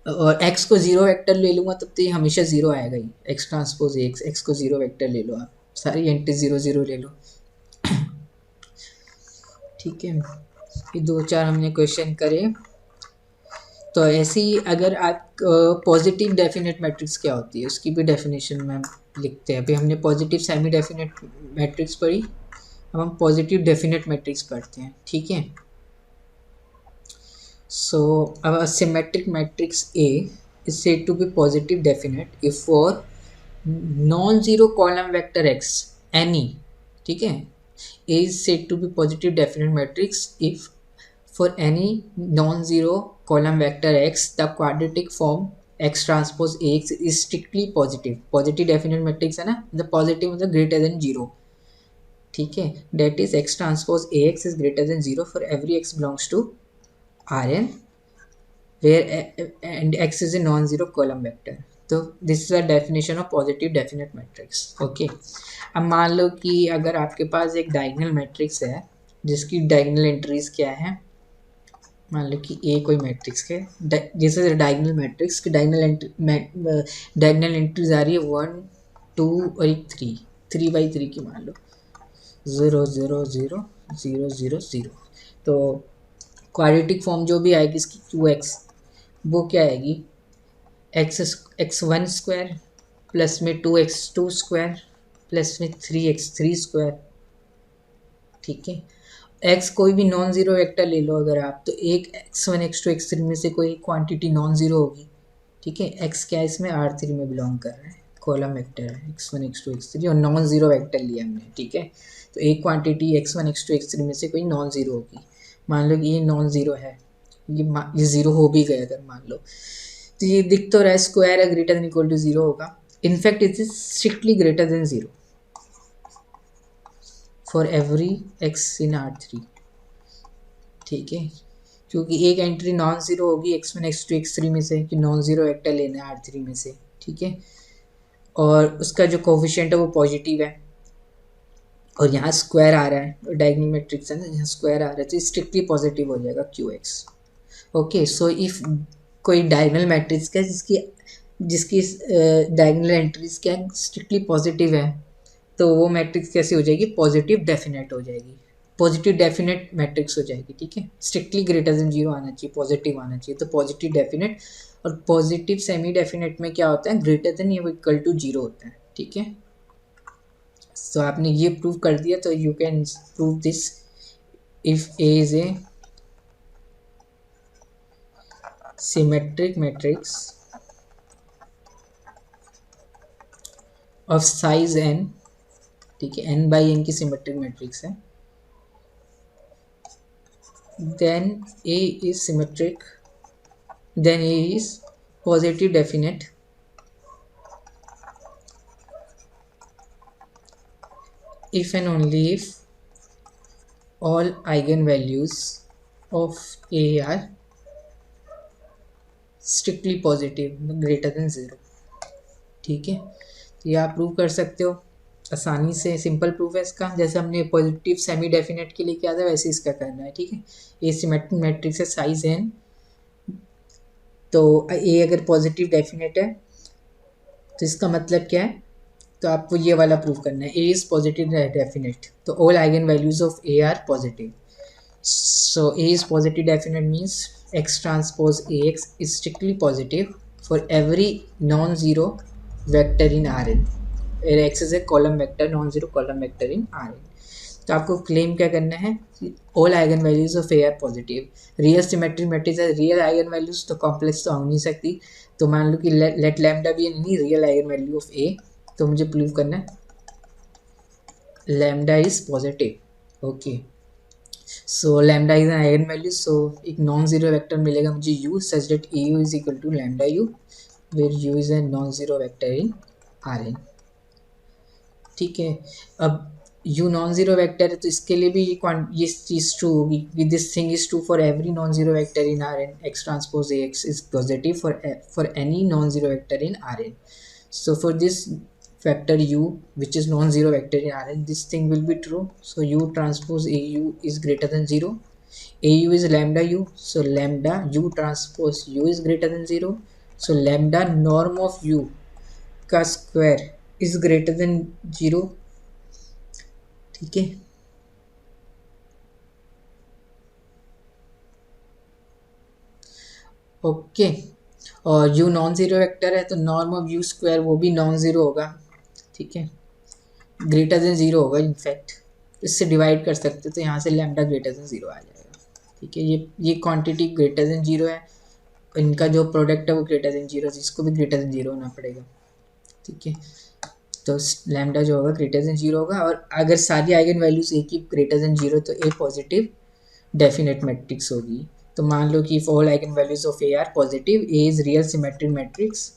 S1: और x को 0 वेक्टर ले लूँगा तब तो ये हमेशा 0 आएगा ही, x ट्रांसपोज x को 0 वेक्टर ले लो, आप सारी एंटी 0 0 ले लो। ठीक है, ये 2-4 हमने क्वेश्चन करे। तो ऐसे ही अगर आप पॉजिटिव डेफिनेट मैट्रिक्स क्या होती है उसकी भी डेफिनेशन में लिखते हैं। अभी हमने पॉजिटिव सेमी डेफिनेट मैट्रिक्स पढ़ी, अब हम पॉजिटिव डेफिनेट मैट्रिक्स पढ़ते हैं। ठीक है, so a symmetric matrix A is said to be positive definite if for non-zero column vector x any, ठीक है, A is said to be positive definite matrix if for any non-zero column vector x the quadratic form x transpose Ax is strictly positive। positive definite matrix है ना, the positive मतलब greater than 0। ठीक है, that is x transpose A x is greater than zero for every x belongs to R n where and x is a non zero column vector. तो this is a definition of positive definite matrix. Okay, अब मान लो कि अगर आपके पास एक diagonal matrix है जिसकी डायगोनल एंट्रीज क्या है, मान लो कि ए कोई मैट्रिक्स के जैसे डायगोनल मैट्रिक्स की डायगोनल एंट्रीज आ रही है 1 2 और एक 3 3 बाई 3 की, मान लो 0 0 0 0 0 0। तो क्वाड्रेटिक फॉर्म जो भी आएगी इसकी क्यू एक्स, वो क्या आएगी, x1 स्क्वायर प्लस में 2x2 स्क्वायर प्लस में 3x3 स्क्वायर। ठीक है, x कोई भी नॉन ज़ीरो वेक्टर ले लो अगर आप, तो एक x1 x2 x3 में से कोई क्वांटिटी नॉन ज़ीरो होगी। ठीक है, x क्या है इसमें R3 में बिलोंग कर रहा है, कॉलम वेक्टर है x1 x2 x3 और नॉन ज़ीरो वेक्टर लिया हमने। ठीक है, तो एक क्वांटिटी x1 x2 x3 में से कोई नॉन ज़ीरो होगी। मान लो कि ये नॉन ज़ीरो है, ये ज़ीरो हो भी गया अगर मान लो, तो ये दिख तो रहा है स्क्वायर है greater than equal to zero होगा। In fact it is strictly greater than zero for every x in R3। ठीक है, क्योंकि एक एंट्री नॉन जीरो होगी x1 x2 x3 में से, कि नॉन जीरो वेक्टर लेना है R3 में से। ठीक है, और उसका जो कोफिशिएंट है वो पॉजिटिव है, और यहाँ स्क्वायर आ रहा है, डायगोनल मैट्रिक्स है ना, यहाँ स्क्वायर आ रहा है, तो स्ट्रिक्टली पॉजिटिव हो जाएगा QX। ओके, सो इफ कोई डायगोनल मैट्रिक्स का जिसकी जिसकी डायगोनल एंट्रीज क्या स्ट्रिक्टली पॉजिटिव है, तो वो मैट्रिक्स कैसी हो जाएगी, पॉजिटिव डेफिनेट हो जाएगी, पॉजिटिव डेफिनेट मैट्रिक्स हो जाएगी। ठीक है, स्ट्रिक्टली ग्रेटर देन जीरो आना चाहिए, पॉजिटिव आना चाहिए, तो पॉजिटिव डेफिनेट। और पॉजिटिव सेमी डेफिनेट में क्या होता है, ग्रेटर देन या इक्वल टू जीरो होता है। ठीक है, तो आपने ये प्रूव कर दिया, तो you can prove this if A is a symmetric matrix of size n। ठीक है, n बाई n की सिमेट्रिक मैट्रिक्स है, then A is symmetric, then A is positive definite if and only if all eigenvalues of A are strictly positive greater than zero। ठीक है, तो ये आप prove कर सकते हो आसानी से, सिंपल प्रूफ है इसका। जैसे हमने पॉजिटिव सेमी डेफिनेट के लिए किया था वैसे इसका करना है। ठीक है, ए सिमेट्रिक मैट्रिक्स है साइज n, तो ए अगर पॉजिटिव डेफिनेट है तो इसका मतलब क्या है, तो आपको ये वाला प्रूफ करना है, ए इज पॉजिटिव डेफिनेट, तो all eigen values of A are positive. So A is positive definite means x transpose A x is strictly positive for every non zero vector in R n, x is a column vector, non zero column vector in R n. तो आपको claim क्या करना है, all eigen values of A are positive. Real symmetric matrix है, real eigen values तो complex तो हो नहीं सकती, तो मान लो कि let lambda be any real eigen value of A, तो मुझे प्रूव करना है lambda is positive. Okay, so lambda is an eigen value, सो एक नॉन जीरो वेक्टर मिलेगा मुझे u such that A u is equal to lambda u, where u is a non zero vector in R n. ठीक है, अब u non zero vector है तो इसके लिए भी ये चीज़ ट्रू होगी, this thing is true for every non zero vector in R n, x transpose A x is positive for any non zero vector in Rn. So for this vector u which is non-zero vector in Rn, this thing will be true. So u transpose au is greater than 0. Au is lambda u, so lambda u transpose u is greater than 0. So lambda norm of u का square is greater than 0. ठीक है, okay, और u non zero vector है तो norm of u square वो भी non zero होगा। ठीक है, ग्रेटर देन ज़ीरो होगा, इनफैक्ट इससे डिवाइड कर सकते, तो यहाँ से लैम्डा ग्रेटर देन ज़ीरो आ जाएगा। ठीक है, ये क्वांटिटी ग्रेटर देन ज़ीरो है, इनका जो प्रोडक्ट है वो ग्रेटर देन ज़ीरो, इसको भी ग्रेटर देन ज़ीरो होना पड़ेगा। ठीक है, तो लैम्डा जो होगा ग्रेटर देन ज़ीरो होगा, और अगर सारी आइगन वैल्यूज ए की ग्रेटर देन ज़ीरो तो ए पॉजिटिव डेफिनेट मैट्रिक्स होगी। तो मान लो कि if all eigen values of A are positive, A is real symmetric matrix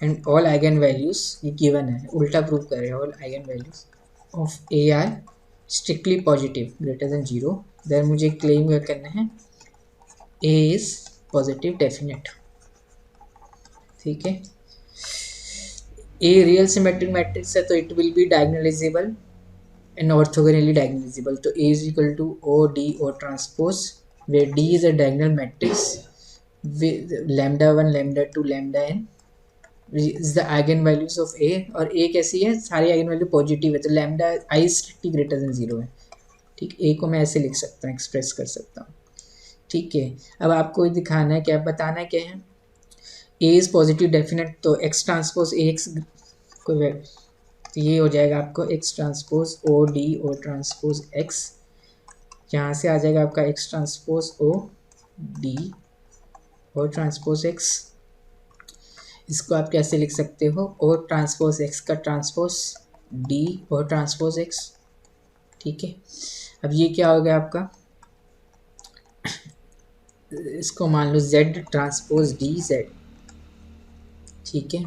S1: and all eigen values ये गिवन है, उल्टा प्रूव कर रहे हैं, all eigen values of A are strictly positive greater than zero, then मुझे claim करना है A is positive definite. ठीक है, ए रियल सिमेट्रिक मैट्रिक्स है तो it will be diagonalizable and orthogonally diagonalizable. तो A is equal to O D O transpose where D is a diagonal matrix with lambda 1 lambda 2 lambda n is the eigenvalues of A, और A कैसी है, सारी eigen value positive है तो lambda आई strictly greater than zero है। ठीक, A को मैं ऐसे लिख सकता हूँ, एक्सप्रेस कर सकता हूँ। ठीक है, अब आपको दिखाना है क्या, बताना है क्या है, A इज पॉजिटिव डेफिनेट तो एक्स ट्रांसपोज ए एक्स को, तो ये हो जाएगा आपको x transpose O D O transpose x, यहाँ से आ जाएगा आपका x transpose O D O transpose x. इसको आप कैसे लिख सकते हो, ओ ट्रांसपोज एक्स का transpose D O transpose x. ठीक है, अब ये क्या हो गया आपका, इसको मान लो जेड ट्रांसपोज डी जेड। ठीक है,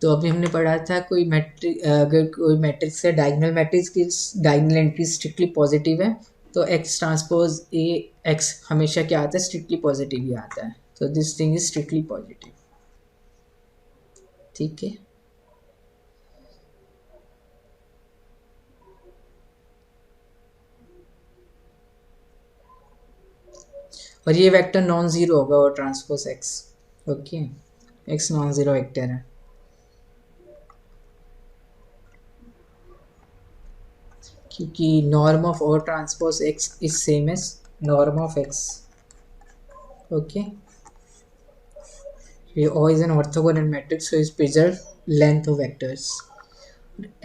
S1: तो अभी हमने पढ़ा था कोई मैट्रिक, अगर कोई मैट्रिक्स है डायगोनल मैट्रिक्स की डायगोनल एंट्री स्ट्रिक्टली पॉजिटिव है तो एक्स ट्रांसपोज ए एक्स हमेशा क्या आता है, स्ट्रिक्टली पॉजिटिव ही आता है, तो this thing is strictly positive. ठीक है, और ये वेक्टर नॉन जीरो होगा O transpose x. Okay, x non zero vector है, क्योंकि norm of O transpose x is same as norm of x. Okay, ये O is an orthogonal matrix so is preserve length of vectors।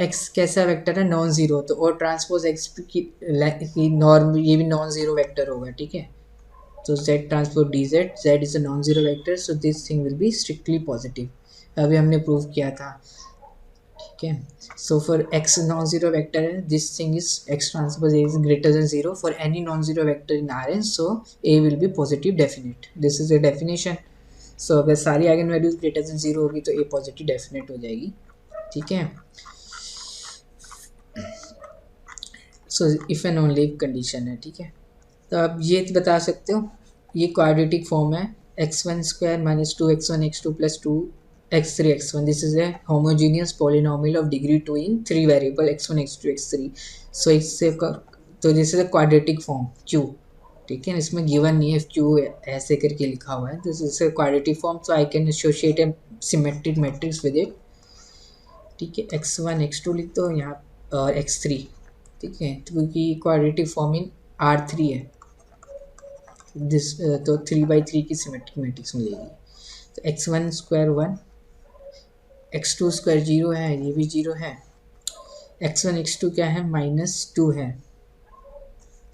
S1: x कैसा vector है, non zero, तो और transpose x की norm ये भी नॉन जीरो वेक्टर होगा। ठीक है, तो z transpose D Z, Z is a non zero vector so this thing will be strictly positive. अभी हमने प्रूव किया था। ठीक है, so for x non zero vector है, this thing is x transpose a is greater than zero for any non zero vector in Rn, so a will be positive definite. This is a definition. So अगर सारी eigen values greater than zero होगी तो A positive definite हो जाएगी। ठीक है, so if and only if condition है। ठीक है, तो आप ये बता सकते हो ये क्वाड्रेटिक फॉर्म है, x one square minus two x one x two plus two x three x one, this is a homogeneous polynomial of degree two in three variable x one x two x three. So इससे तो this is a quadratic form Q. ठीक है, इसमें given नहीं है Q ऐसे करके लिखा हुआ है, this is a quadratic form so I can associate A symmetric matrix with it. ठीक है, एक्स वन एक्स टू लिख दो यहाँ और एक्स थ्री। ठीक है, क्योंकि quadratic form in R three है, दिस तो थ्री बाई थ्री की सिमेट्रिक मैट्रिक्स मिलेगी। तो x one square one, x two square zero है, ये भी जीरो है, एक्स वन एक्स टू क्या है, माइनस टू है,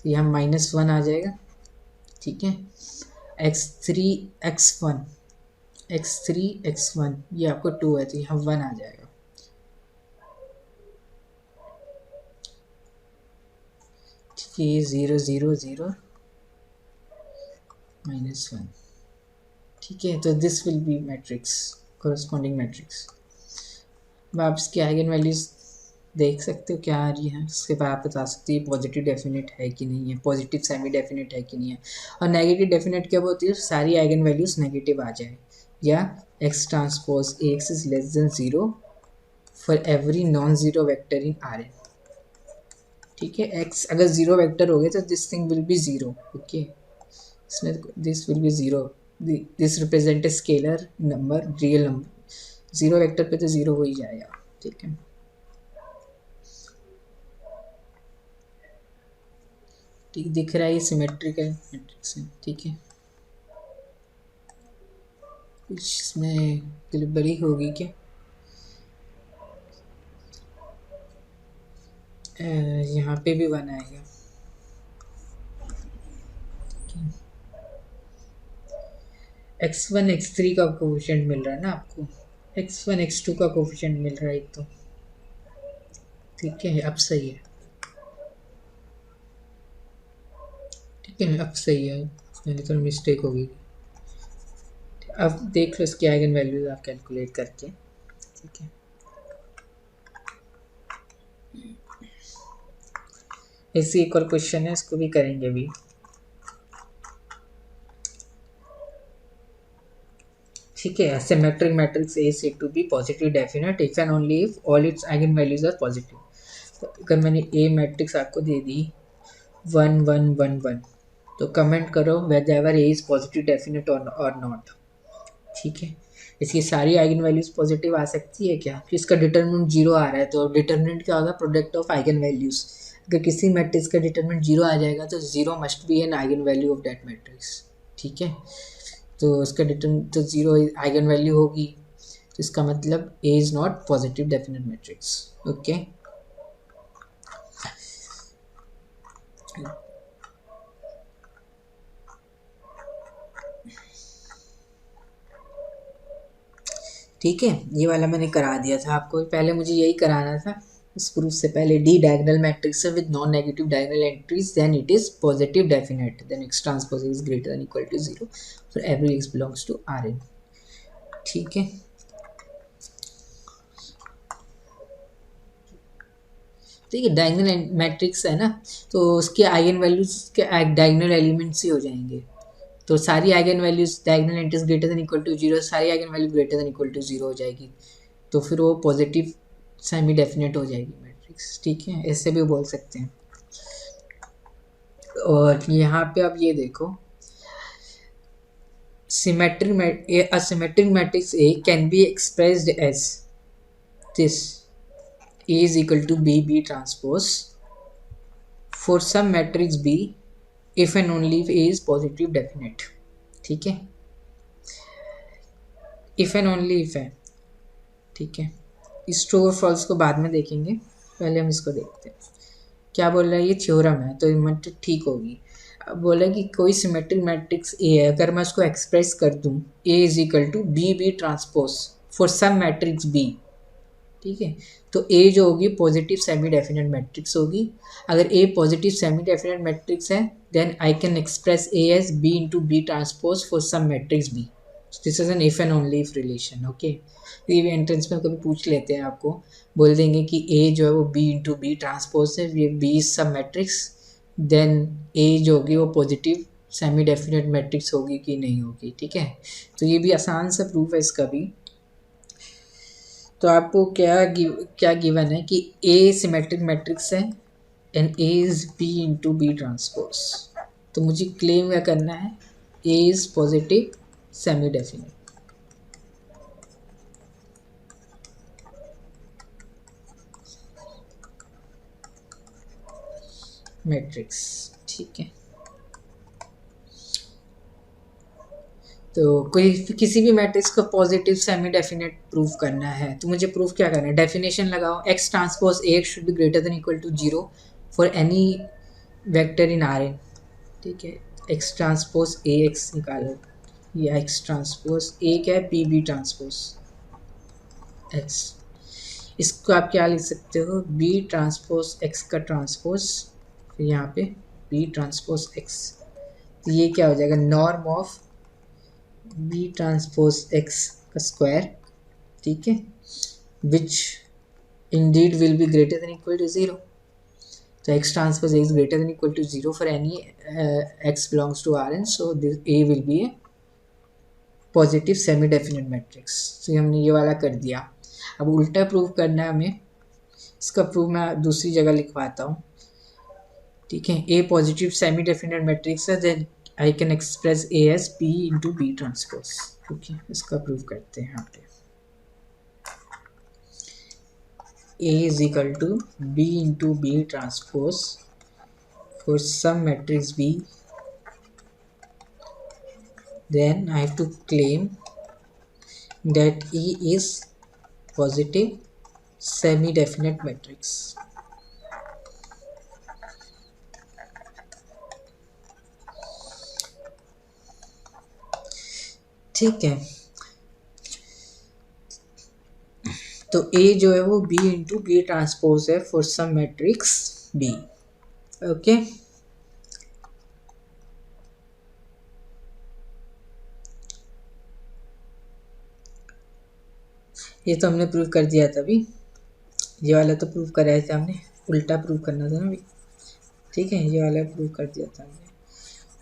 S1: तो यहाँ माइनस वन आ जाएगा। ठीक है, x three x one, x three x one ये आपको टू है तो यहाँ वन आ जाएगा। ठीक है, ये zero zero zero minus one. ठीक है, तो this will B matrix, corresponding matrix. अब आप इसके आइगन वैल्यूज देख सकते हो क्या आ रही है, उसके बाद आप बता सकते हो पॉजिटिव डेफिनेट है कि नहीं है, पॉजिटिव सेमी डेफिनेट है कि नहीं है। और नेगेटिव डेफिनेट क्या होती है, सारी आइगन वैल्यूज नेगेटिव आ जाए, या x transpose x is less than zero for every non zero vector in R n. ठीक है, एक्स अगर जीरो वेक्टर हो गए तो this thing will be zero. Okay, इसमें this will be zero, this represent a scalar number real number, zero vector पे तो zero हो ही जाएगा। ठीक है, ठीक दिख रहा है, ये सिमेट्रिकल मैट्रिक्स है। ठीक है, कुछ इसमें गड़बड़ी होगी क्या, यहाँ पे भी वन आएगा। एक्स वन एक्स थ्री का कोफिशिएंट मिल रहा है ना आपको, एक्स वन एक्स टू का कोफिशिएंट मिल रहा है एक तो। ठीक है, अब सही है। ठीक है, अब सही है, मैंने थोड़ी मिस्टेक हो गई। अब देख लो इसकी आइगन वैल्यूज आप कैलकुलेट करके, ठीक है। ऐसे एक और क्वेश्चन है, इसको भी करेंगे भी। ठीक है, symmetric matrix A said to be positive definite if and only if all its eigen values are positive. तो अगर मैंने ए मैट्रिक्स आपको दे दी 1 1 1 1, तो कमेंट करो whether A is positive definite or not. ठीक है, इसकी सारी आइगन वैल्यूज पॉजिटिव आ सकती है क्या, कि इसका डिटरमिनेंट जीरो आ रहा है, तो डिटरमिनेंट क्या होगा, प्रोडक्ट ऑफ आइगन वैल्यूज। अगर किसी मैट्रिक्स का डिटरमिनेंट जीरो आ जाएगा तो zero must be an eigen value of that matrix. ठीक है, तो उसका डिटरमिनेंट तो जीरो आइगन वैल्यू होगी, तो इसका मतलब A is not positive definite matrix. Okay, ठीक है, ये वाला मैंने करा दिया था आपको, पहले मुझे यही कराना था इस प्रूफ से पहले। डी डायगोनल मैट्रिक्स है with non negative diagonal entries, then it is positive definite, then x transpose is greater than equal to zero for every x belongs to R n. ठीक है, ठीक है, डायगोनल मैट्रिक्स है ना, तो उसके eigen values के डायगोनल एलिमेंट्स ही हो जाएंगे। तो सारी eigen values diagonal entries greater than equal to zero, सारी eigen value greater than equal to zero हो जाएगी, तो फिर वो पॉजिटिव सेमी डेफिनेट हो जाएगी मैट्रिक्स। ठीक है, ऐसे भी बोल सकते हैं। और यहाँ पे अब ये देखो, symmetric matrix A can be expressed as this, A is equal to B transpose for some matrix B if and only if A is positive definite। ठीक है, if and only if है, ठीक है। इस ट्रू और false को बाद में देखेंगे, पहले हम इसको देखते हैं। क्या बोल रहा है, ये थ्योरम है तो मैट्रिक ठीक होगी। अब बोला कि कोई सिमेट्रिक मैट्रिक्स ए है, अगर मैं उसको एक्सप्रेस कर दूं A is equal to B transpose for some matrix B, ठीक है, तो ए जो होगी पॉजिटिव सेमी डेफिनेट मैट्रिक्स होगी। अगर A positive semi definite matrix है, then I can express A as B into B transpose for some matrix B. This is an if and only if relation. Okay, ये भी entrance में कभी पूछ लेते हैं, आपको बोल देंगे कि ए जो है वो बी इंटू बी ट्रांसपोज है, ये बी इज सब मैट्रिक्स, देन ए जो होगी वो पॉजिटिव सेमी डेफिनेट मैट्रिक्स होगी कि नहीं होगी। ठीक है, तो ये भी आसान सा प्रूफ है इसका भी। तो आपको क्या गिवन है कि ए सिमेट्रिक मैट्रिक्स है and A is B into B transpose, तो मुझे क्लेम क्या करना है, A is positive semi definite matrix. ठीक है, तो कोई किसी भी मैट्रिक्स को पॉजिटिव सेमी डेफिनेट प्रूफ करना है, तो मुझे प्रूफ क्या करना है, डेफिनेशन लगाओ, x transpose A x should be greater than equal to zero for any vector in R n. ठीक है, एक्स ट्रांसपोज ए एक्स निकालो, या एक्स ट्रांसपोज ए क्या है, बी बी ट्रांसपोज एक्स। इसको आप क्या लिख सकते हो, बी ट्रांसपोज एक्स का ट्रांसपोज, फिर यहाँ पे बी ट्रांसपोज एक्स, तो ये क्या हो जाएगा, norm of B transpose x का स्क्वायर। ठीक है, which indeed will be greater than equal to zero, तो x transpose A is greater than equal to 0 for any x belongs to Rn, so this A will be a positive semi definite matrix. तो हमने ये वाला कर दिया। अब उल्टा prove करना है हमें, इसका प्रूफ मैं दूसरी जगह लिखवाता हूँ। ठीक है, A positive semi definite matrix है, then I can express A as B into B transpose. ठीक है, इसका प्रूव करते हैं यहाँ पे, A is equal to B into B transpose for some matrix B, then I have to claim that E is positive semi-definite matrix। ठीक है, तो A जो है वो B इंटू बी ट्रांसपोज है for some matrix B। Okay, ये तो हमने प्रूव कर दिया था अभी, ये वाला तो प्रूव कराया था हमने, उल्टा प्रूव करना था ना अभी। ठीक है, ये वाला प्रूव कर दिया था हमने।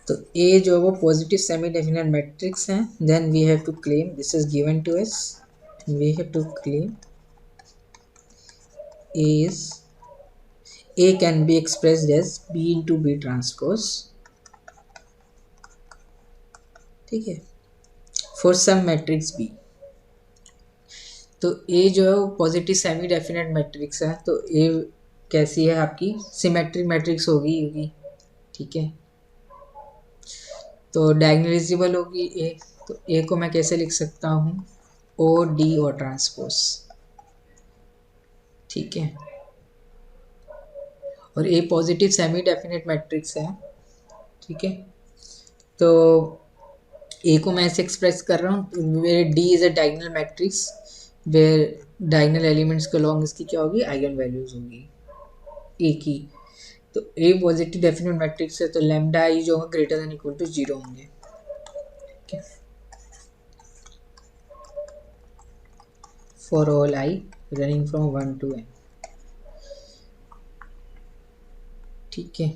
S1: तो ए जो है वो पॉजिटिव सेमी डेफिनेट मैट्रिक्स है। Then we have to claim this is given to us, we have to claim is A can be expressed as B into B transpose, ठीक है, फॉर सम मैट्रिक्स B। तो A जो है वो positive semi definite matrix है, तो A कैसी है आपकी, सिमेट्रिक मैट्रिक्स होगी, ठीक है। तो डायगोनलाइजेबल होगी A, तो A को मैं कैसे लिख सकता हूँ, ओ डी और ट्रांसपोज, ठीक है। और A positive semi definite matrix है, ठीक है। तो ए को मैं ऐसे एक्सप्रेस कर रहा हूँ, मेरे D is a diagonal matrix where diagonal elements के लॉन्ग इसकी क्या होगी, आइगन वैल्यूज होगी ए की। तो ए पॉजिटिव डेफिनेट मैट्रिक्स है, तो लैम्डा आई जो होगा ग्रेटर देन इक्वल टू 0 होंगे, ठीक है, for all i running from 1 to n, ठीक है।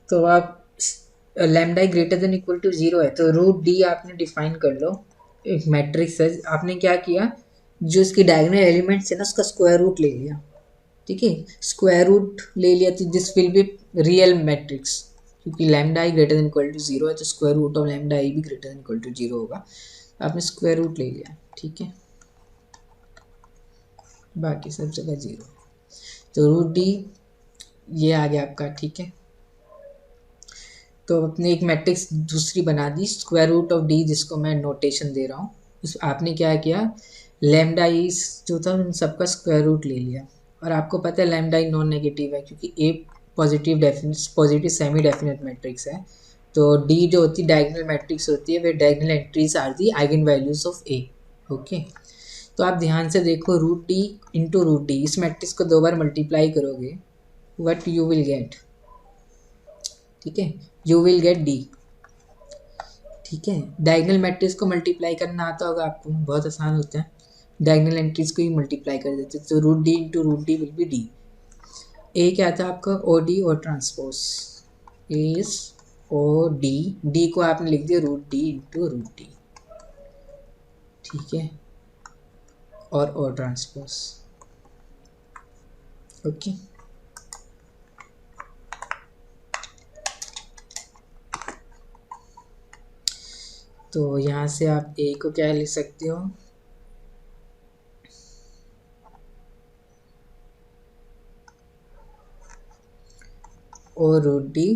S1: तो आप lambda greater than equal to 0 है, तो रूट डी आपने डिफाइन कर लो, एक मैट्रिक्स है, आपने क्या किया, जो इसकी डायगोनल एलिमेंट्स है ना उसका स्क्वायर रूट ले लिया, ठीक है, स्क्वायर रूट ले लिया, तो this will be real matrix, क्योंकि lambda i greater than equal to 0 है, तो square root of lambda i भी ग्रेटर देन इक्वल टू 0 होगा, आपने स्क्वायर रूट ले लिया, ठीक है, बाकी सब जगह 0, तो रूट डी ये आ गया आपका, ठीक है। तो अपने एक मैट्रिक्स दूसरी बना दी, स्क्वायर रूट ऑफ डी, जिसको मैं नोटेशन दे रहा हूँ, आपने क्या किया, लैम्डा ई जो था उन सबका स्क्वायर रूट ले लिया, और आपको पता है लैम्डा ई नॉन नेगेटिव है, क्योंकि ए पॉजिटिव सेमी डेफिनेट मैट्रिक्स है, तो डी जो होती है डायगोनल मैट्रिक्स होती है, where diagonal entries are the eigen values of A, okay. तो आप ध्यान से देखो, root D into root D, इस मैट्रिक्स को 2 बार मल्टीप्लाई करोगे, वट यू विल गेट, ठीक है, यू विल गेट डी, ठीक है। डायगोनल मैट्रिक्स को मल्टीप्लाई करना आता होगा आपको, बहुत आसान होता है, डायगोनल एंट्रीज को ही मल्टीप्लाई कर देते, तो root D into root D will be D. A क्या था आपका, ओ डी और transpose, is O D, D को आपने लिख दिया root D into root D, ठीक है, और ओ ट्रांसपोज, ओके। तो यहाँ से आप ए को क्या लिख सकते हो, ओ रूट डी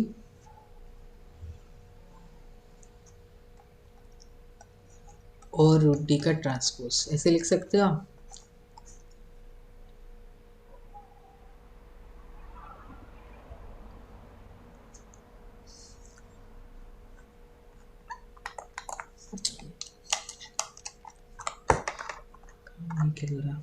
S1: और रूट डी का ट्रांसपोज, ऐसे लिख सकते हो आप। निकल रहा,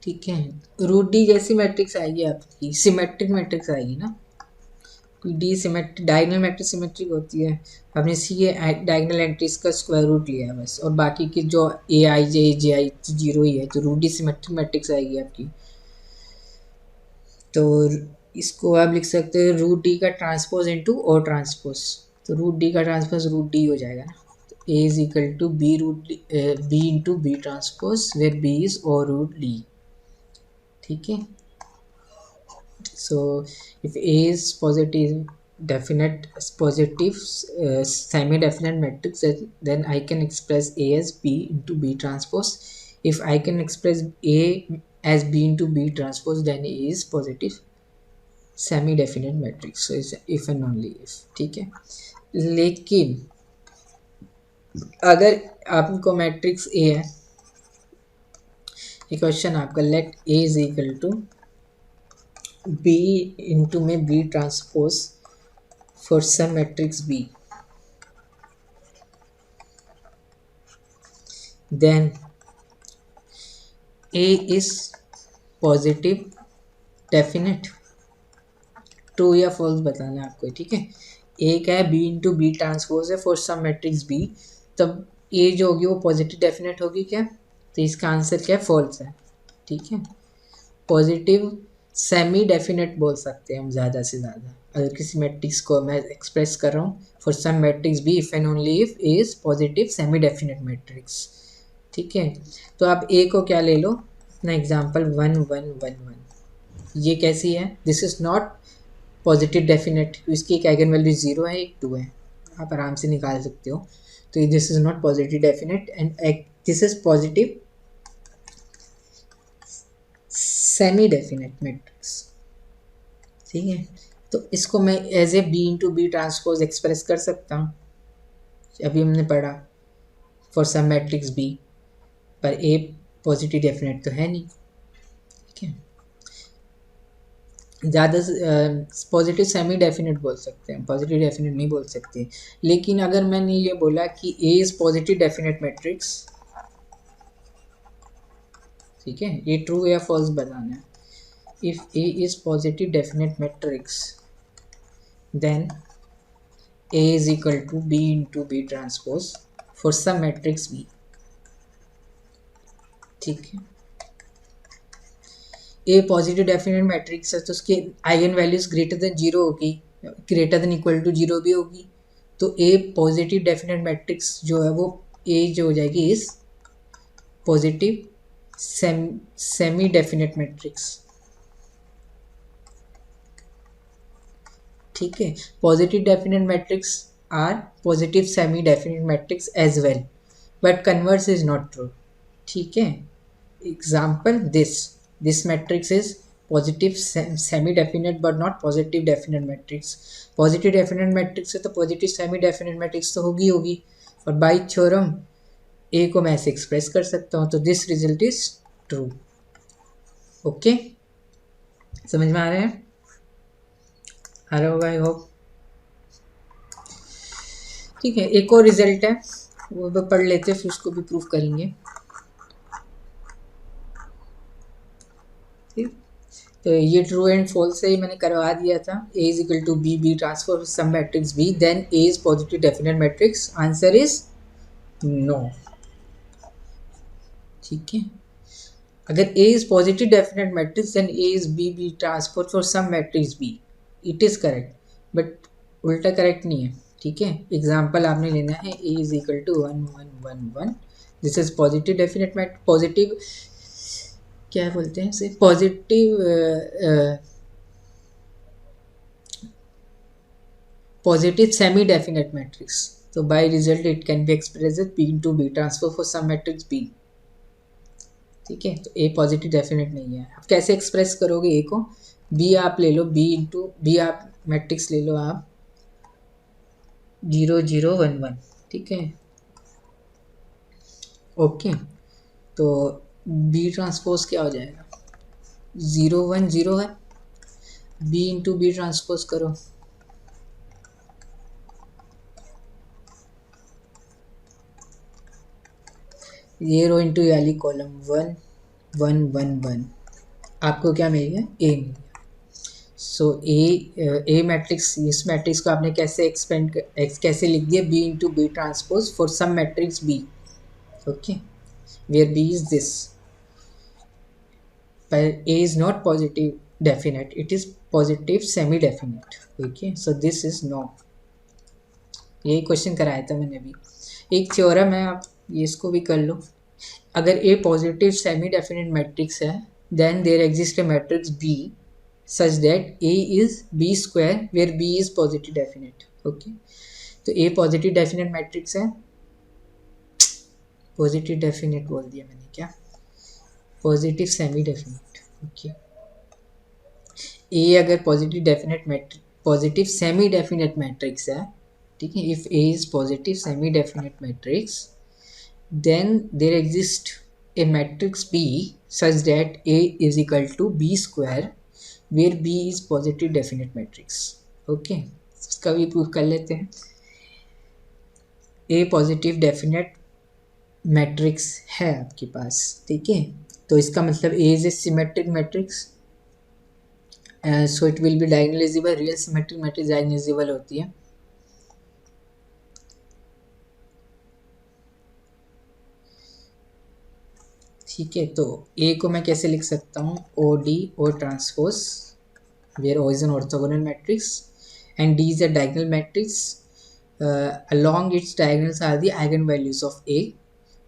S1: ठीक है, रूट डी जैसी मैट्रिक्स आएगी आपकी, सिमेट्रिक मैट्रिक्स आएगी ना, D symmetric, diagonal matrix symmetric होती है, आपने सी ये डायगोनल एंट्रीज का स्क्वायर रूट लिया है बस, और बाकी की जो ए आई जे आई 0 ही है, तो रूट डी सिमेट्रिक मैट्रिक्स आएगी आपकी। तो इसको आप लिख सकते हो रूट डी का ट्रांसपोज इंटू ओ ट्रांसपोज, तो रूट डी का ट्रांसपोज रूट डी हो जाएगा ना, तो A is equal to B root B into B transpose, where B is O root D, ठीक है। So if A is positive definite positive semi-definite matrix, then I can express A as B into B transpose. If I can express A as B into B transpose, then A is positive semi-definite matrix. So it's if and only if, ठीक है। लेकिन अगर आपको matrix A है, ये question आपका, late A is equal to B into में B transpose for some matrix B, then A is positive definite, true या फॉल्स बताना है आपको, ठीक है। एक है बी इंटू बी ट्रांसपोज है फॉर सम मैट्रिक्स बी, तब ए जो होगी वो पॉजिटिव डेफिनेट होगी क्या, तो इसका आंसर क्या है, फॉल्स है, ठीक है। पॉजिटिव सेमी डेफिनेट बोल सकते हैं हम ज़्यादा से ज़्यादा, अगर किसी मैट्रिक्स को मैं एक्सप्रेस कर रहा हूँ for some matrix B if and only if A is positive semi definite matrix, ठीक है। तो आप ए को क्या ले लो अपना एग्जांपल 1 1 1 1, ये कैसी है, this is not positive definite, इसकी एक आइगन वैल्यू 0 है, एक 2 है, आप आराम से निकाल सकते हो। तो this is not positive definite and this is positive semi definite matrix, ठीक है। तो इसको मैं as A B into B transpose express कर सकता हूँ, अभी हमने पढ़ा फॉर सम मैट्रिक्स बी, पर ए पॉजिटिव डेफिनेट तो है नहीं, ठीक है। ज़्यादा पॉजिटिव सेमी डेफिनेट बोल सकते हैं, पॉजिटिव डेफिनेट नहीं बोल सकते। लेकिन अगर मैंने ये बोला कि A is positive definite matrix, ठीक है, ये ट्रू या फॉल्स बताना है। If A is positive definite matrix then A is equal to B into B transpose for some matrix B, ठीक है। A पॉजिटिव डेफिनेट मैट्रिक्स है तो उसके आइगन वैल्यूज ग्रेटर देन 0 होगी, ग्रेटर देन इक्वल टू 0 भी होगी, तो A positive definite matrix जो है वो A जो हो जाएगी is positive semi definite matrix, ठीक है। Positive definite matrix are positive semi definite matrix as well, but converse is not true, ठीक है। Example this matrix is positive semi definite but not positive definite matrix. Positive definite matrix है तो positive semi definite matrix तो होगी होगी, और by theorem ए को मैं ऐसे एक्सप्रेस कर सकता हूँ, तो this result is true, okay. समझ में आ रहा है, आ रहा होगा आई होप, ठीक है। एक और रिजल्ट है वो भी पढ़ लेते हैं फिर उसको भी प्रूफ करेंगे, ठीक। तो ये ट्रू एंड फॉल्स से ही मैंने करवा दिया था, A is equal to B B transfer some matrix B then A is positive definite matrix, answer is no, ठीक है। अगर A is positive definite matrix then A is B B transfer for some matrix B, it is correct, but उल्टा correct नहीं है, ठीक है। Example आपने लेना है A is equal to 1 1 1 1, this is positive definite matrix, positive क्या बोलते हैं इसे, पॉजिटिव सेमी डेफिनेट मैट्रिक्स, तो by result it can be express B into B transfer for some matrix B, ठीक है। तो ए पॉजिटिव डेफिनेट नहीं है, आप कैसे एक्सप्रेस करोगे ए को, बी आप ले लो, बी इंटू बी आप मैट्रिक्स ले लो आप 0 0 1 1, ठीक है, ओके। तो बी ट्रांसपोज क्या हो जाएगा, 0 1 0 है, बी इंटू बी ट्रांसपोज करो, ये रो इंटू वाली कॉलम 1 1 1 1, आपको क्या मिल गया, ए मिल गया। सो ए मैट्रिक्स, इस मैट्रिक्स को आपने कैसे एक्सपेंड कैसे लिख दिया, B into B transpose for some matrix B, okay, where B is this, पर A is not positive definite, it is positive semi definite, okay. So this is no, यही question कराया था मैंने अभी, एक थ्योरम है, आप ये इसको भी कर लो। अगर A positive semi definite matrix है then there exist a matrix B such that A is B square where B is positive definite, okay. तो ए पॉजिटिव डेफिनेट मैट्रिक्स है, पॉजिटिव डेफिनेट बोल दिया मैंने क्या, positive semi definite, okay. A अगर positive definite matrix, positive semi definite matrix है, ठीक है, if A is positive semi definite matrix then there exists a matrix B such that A is equal to B square where B is positive definite matrix, okay। इसका भी proof कर लेते हैं, A positive definite matrix है आपके पास, ठीक है, तो इसका मतलब A is a symmetric matrix, so it will be diagonalizable. Real symmetric matrix diagonalizable होती है। ठीक है, तो ए को मैं कैसे लिख सकता हूँ, O D O transpose where O is an orthogonal matrix and D is a diagonal matrix. Along its diagonals are the eigenvalues of A.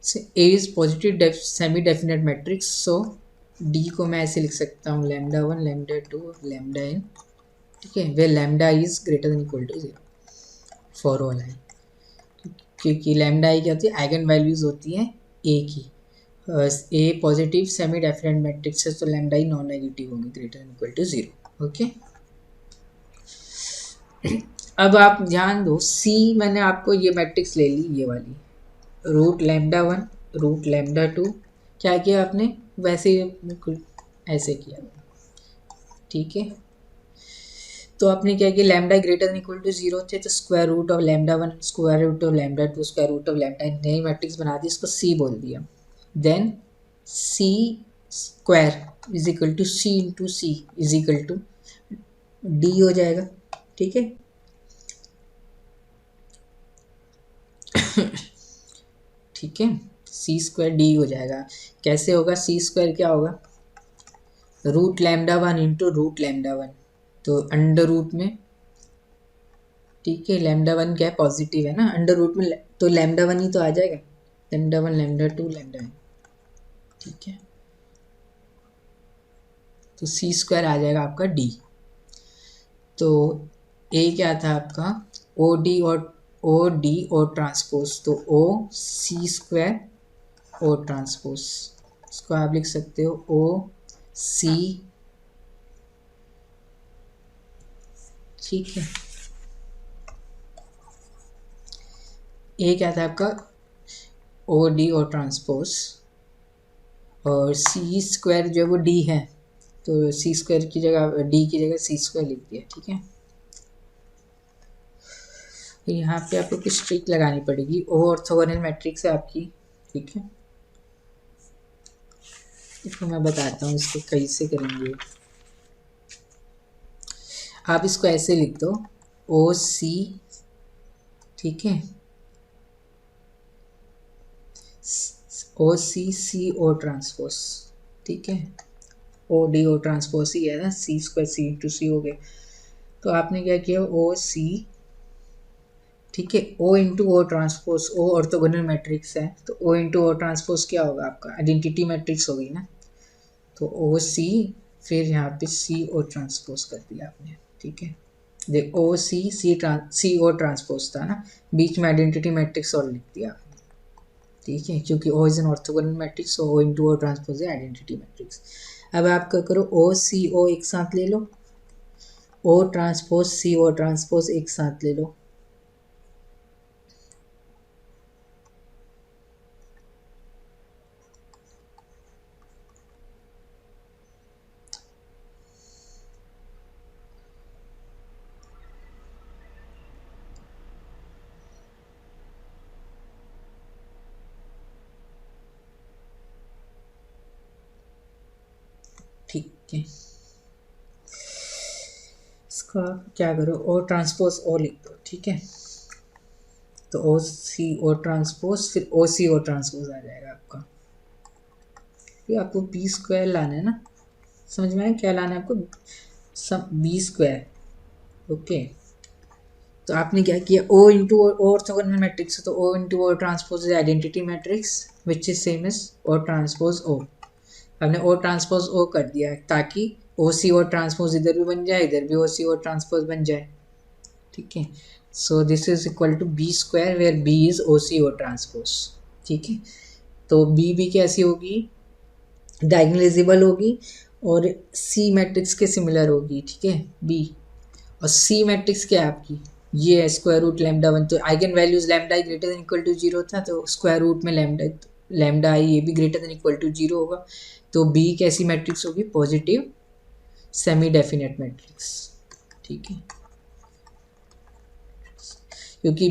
S1: So A is positive semi-definite matrix. So D को मैं ऐसे लिख सकता हूँ lambda 1, lambda 2, lambda n, ठीक है, where lambda is greater than equal to 0 for all I, क्योंकि lambda i क्या होती है, आइगन वैल्यूज होती हैं A की। A positive semi definite matrix है, तो लैम्डा ही नॉन नेगेटिव होगी, greater than equal to 0। Okay, अब आप ध्यान दो, सी मैंने आपको ये मैट्रिक्स ले ली, ये वाली रूट लैम्डा 1 रूट लैम्डा 2, क्या किया आपने, वैसे बिल्कुल ऐसे किया, ठीक है। तो आपने क्या किया, lambda greater than equal to 0 थे, तो square root of lambda 1 square root of lambda 2 square root of lambda, नई मैट्रिक्स बना दी, इसको सी बोल दिया। Then C square is equal to C into C is equal to D हो जाएगा, ठीक है। ठीक है, सी स्क्वायर डी हो जाएगा। कैसे होगा, सी स्क्वायर क्या होगा, root lambda 1 into root lambda 1, तो अंडर रूट में, ठीक है, लैम्डा 1 क्या है, पॉजिटिव है ना, अंडर रूट में, तो लैम्डा 1 ही तो आ जाएगा, लैम्डा 1 लैम्डा 2 लैम्डा 1, ठीक है। तो सी स्क्वायर आ जाएगा आपका डी। तो ए क्या था आपका, ओ डी और ट्रांसपोज, तो ओ सी स्क्वायर ओ ट्रांसपोज, इसको आप लिख सकते हो ओ सी, ठीक है। ए क्या था आपका, ओ डी और ट्रांसपोज, और सी स्क्वायर जो है वो डी है, तो सी स्क्वायर की जगह डी की जगह सी स्क्वायर लिख दिया, ठीक है। तो यहाँ पे आपको कुछ ट्रिक लगानी पड़ेगी, ओ ऑर्थोगोनल मैट्रिक्स है आपकी, ठीक है। इसको मैं बताता हूँ, इसको कैसे करेंगे। आप इसको ऐसे लिख दो, ओ सी, ठीक है, ओ सी सी ओ ट्रांसपोज, ठीक है, ओ डी ओ ट्रांसपोज ही है ना, सी स्क्वायर सी इंटू सी हो गया। तो आपने क्या किया, ओ सी, ठीक है, ओ इंटू ओ ट्रांसपोज, ओ ऑर्थोगोनल मैट्रिक्स है, तो ओ इंटू ओ ट्रांसपोज क्या होगा आपका, आइडेंटिटी मैट्रिक्स होगी ना, तो ओ सी, फिर यहाँ पे सी ओ ट्रांसपोज कर दिया आपने, ठीक है। देख ओ सी ओ ट्रांसपोज था ना, बीच में आइडेंटिटी मैट्रिक्स और लिख दिया, ठीक है, क्योंकि O is an orthogonal matrix, so O into O transpose है आइडेंटिटी मैट्रिक्स। अब आप क्या करो, ओ सी ओ एक साथ ले लो, ओ ट्रांसपोज सी ओ ट्रांसपोज एक साथ ले लो, ठीक है। इसका क्या करो, ओ ट्रांसपोज ओ लिख दो, ठीक है, तो ओ सी ओ ट्रांसपोज, फिर ओ सी ओ ट्रांसपोज आ जाएगा आपका। फिर आपको बी स्क्वायर लाना है ना, समझ में आया क्या लाना है आपको, सब बी स्क्वायर, ओके। तो आपने क्या किया, O into O orthogonal matrix, तो O into O transpose is identity matrix which is same as O transpose O. हमने ओ ट्रांसपोज ओ कर दिया ताकि ओ सी ओ ट्रांसपोज इधर भी बन जाए, इधर भी ओ सी ओ ट्रांसपोज बन जाए, ठीक है। So this is equal to B square where B is O C O transpose, ठीक है। तो बी भी कैसी होगी, डायगोनलाइजेबल होगी, और सी मैट्रिक्स के सिमिलर होगी, ठीक है, बी। और सी मैट्रिक्स क्या है आपकी, ये है स्क्वायर रूट लैम्डा 1, तो eigen values lambda i greater than equal to 0 था, तो स्क्वायर रूट में लैम्डा आई ये भी ग्रेटर देन इक्वल टू 0 होगा, तो बी कैसी मैट्रिक्स होगी, पॉजिटिव सेमी डेफिनेट मैट्रिक्स, ठीक है। क्योंकि